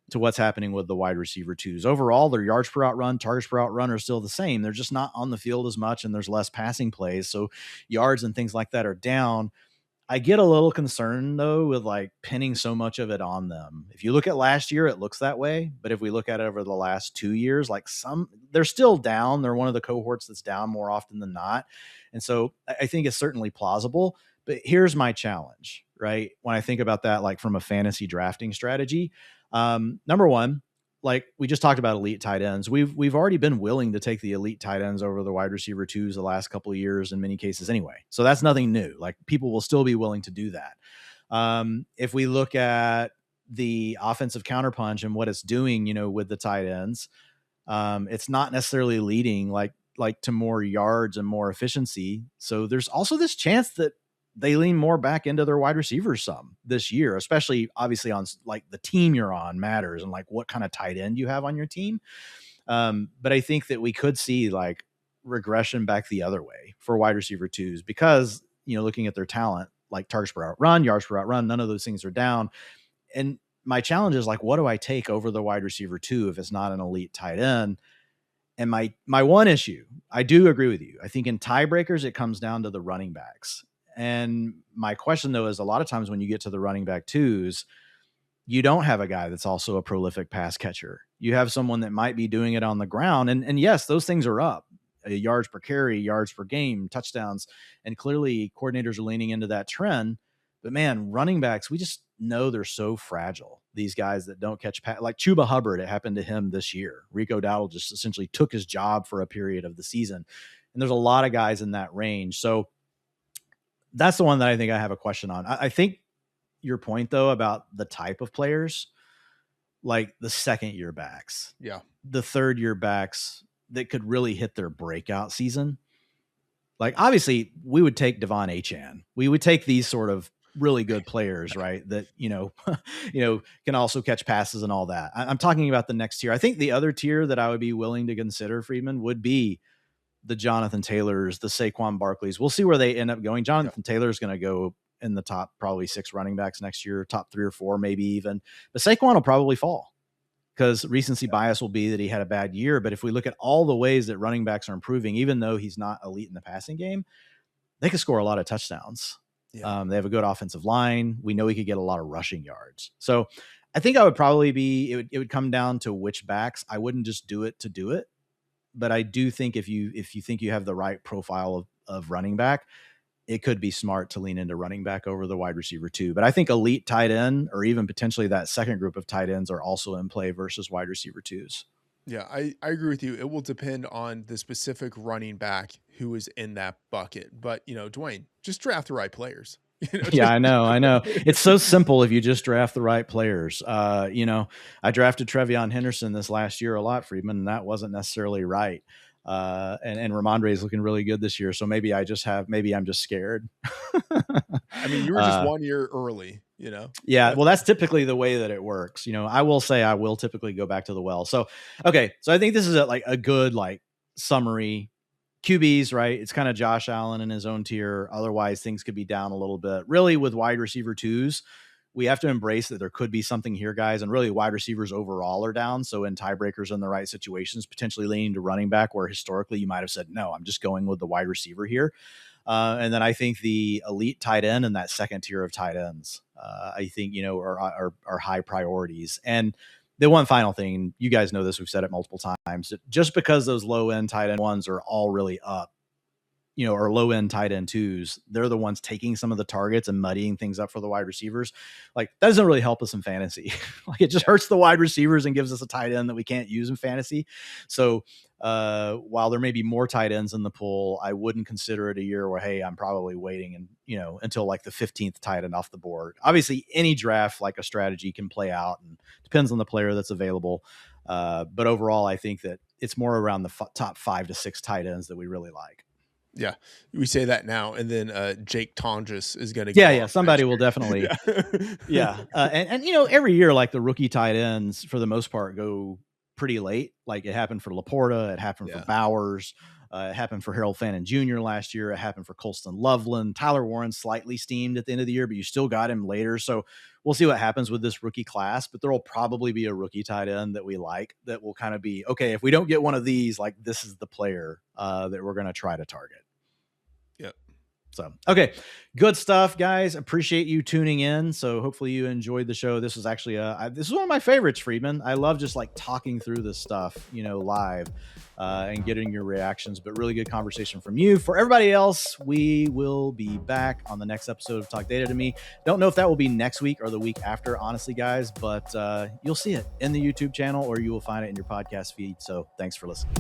to what's happening with the wide receiver 2s? Overall, their yards per out run, targets per out run are still the same. They're just not on the field as much and there's less passing plays. So yards and things like that are down. I get a little concerned though with like pinning so much of it on them. If you look at last year, it looks that way. But if we look at it over the last 2 years, like they're still down. They're one of the cohorts that's down more often than not. And so I think it's certainly plausible. But here's my challenge, right? When I think about that, like from a fantasy drafting strategy, number one, like we just talked about elite tight ends. We've already been willing to take the elite tight ends over the wide receiver 2s the last couple of years in many cases anyway. So that's nothing new. Like people will still be willing to do that. If we look at the offensive counterpunch and what it's doing, with the tight ends, it's not necessarily leading like to more yards and more efficiency. So there's also this chance that they lean more back into their wide receivers some this year, especially obviously on like the team you're on matters and like what kind of tight end you have on your team. But I think that we could see like regression back the other way for wide receiver twos because, looking at their talent, like targets per out run, yards per out run, none of those things are down. And my challenge is like, what do I take over the wide receiver two if it's not an elite tight end? And my one issue, I do agree with you. I think in tiebreakers, it comes down to the running backs. And my question though, is a lot of times when you get to the running back twos, you don't have a guy that's also a prolific pass catcher. You have someone that might be doing it on the ground. And yes, those things are up. Yards per carry, yards per game, touchdowns. And clearly coordinators are leaning into that trend. But man, running backs, we just know they're so fragile. These guys that don't catch like Chuba Hubbard, it happened to him this year. Rico Dowdle just essentially took his job for a period of the season. And there's a lot of guys in that range. So that's the one that I think I have a question on. I think your point though about the type of players, like the second year backs, the third year backs that could really hit their breakout season. Like obviously we would take Devon Achane. We would take these sort of really good players, right? That, can also catch passes and all that. I'm talking about the next tier. I think the other tier that I would be willing to consider, Freedman, would be the Jonathan Taylors, the Saquon Barkleys. We'll see where they end up going. Jonathan Taylor is going to go in the top probably 6 running backs next year, top 3 or 4, maybe even. But Saquon will probably fall because recency bias will be that he had a bad year. But if we look at all the ways that running backs are improving, even though he's not elite in the passing game, they could score a lot of touchdowns. They have a good offensive line. We know he could get a lot of rushing yards. So I think I would probably be, it would come down to which backs. I wouldn't just do it to do it. But I do think if you think you have the right profile of running back, it could be smart to lean into running back over the wide receiver too. But I think elite tight end or even potentially that second group of tight ends are also in play versus wide receiver twos. Yeah, I agree with you. It will depend on the specific running back who is in that bucket. But, Dwain, just draft the right players. Yeah, I know. It's so simple if you just draft the right players. I drafted Trevion Henderson this last year a lot, Freedman, and that wasn't necessarily right. And Ramondre is looking really good this year. So maybe I'm just scared. I mean, you were just 1 year early, Yeah. Well, that's typically the way that it works. I will say I will typically go back to the well. So, okay. So I think this is a good summary. QBs, right? It's kind of Josh Allen in his own tier. Otherwise, things could be down a little bit. Really, with wide receiver twos, we have to embrace that there could be something here, guys. And really, wide receivers overall are down. So in tiebreakers in the right situations, potentially leaning to running back, where historically you might have said, no, I'm just going with the wide receiver here. And then I think the elite tight end and that second tier of tight ends, I think, are high priorities. And the one final thing, you guys know this, we've said it multiple times, just because those low end tight end ones are all really up, or low end tight end twos, they're the ones taking some of the targets and muddying things up for the wide receivers. Like that doesn't really help us in fantasy. Like it just hurts the wide receivers and gives us a tight end that we can't use in fantasy. So while there may be more tight ends in the pool, I wouldn't consider it a year where, hey, I'm probably waiting and, until like the 15th tight end off the board. Obviously any draft, like a strategy can play out and depends on the player that's available. But overall, I think that it's more around the top 5 to 6 tight ends that we really like. Yeah, we say that now, and then Jake Tonjes is going to go. Yeah, somebody will definitely. Yeah, and every year, like the rookie tight ends for the most part go pretty late. Like it happened for Laporta, it happened for Bowers, it happened for Harold Fannin Jr. last year, it happened for Colston Loveland. Tyler Warren slightly steamed at the end of the year, but you still got him later. So we'll see what happens with this rookie class, but there will probably be a rookie tight end that we like that will kind of be, okay, if we don't get one of these, like this is the player that we're going to try to target. Yep. So, okay, good stuff, guys. Appreciate you tuning in. So hopefully you enjoyed the show. This was actually this is one of my favorites, Freedman. I love just like talking through this stuff, live and getting your reactions, but really good conversation from you. For everybody else, we will be back on the next episode of Talk Data to Me. Don't know if that will be next week or the week after, honestly, guys, but you'll see it in the YouTube channel or you will find it in your podcast feed. So thanks for listening.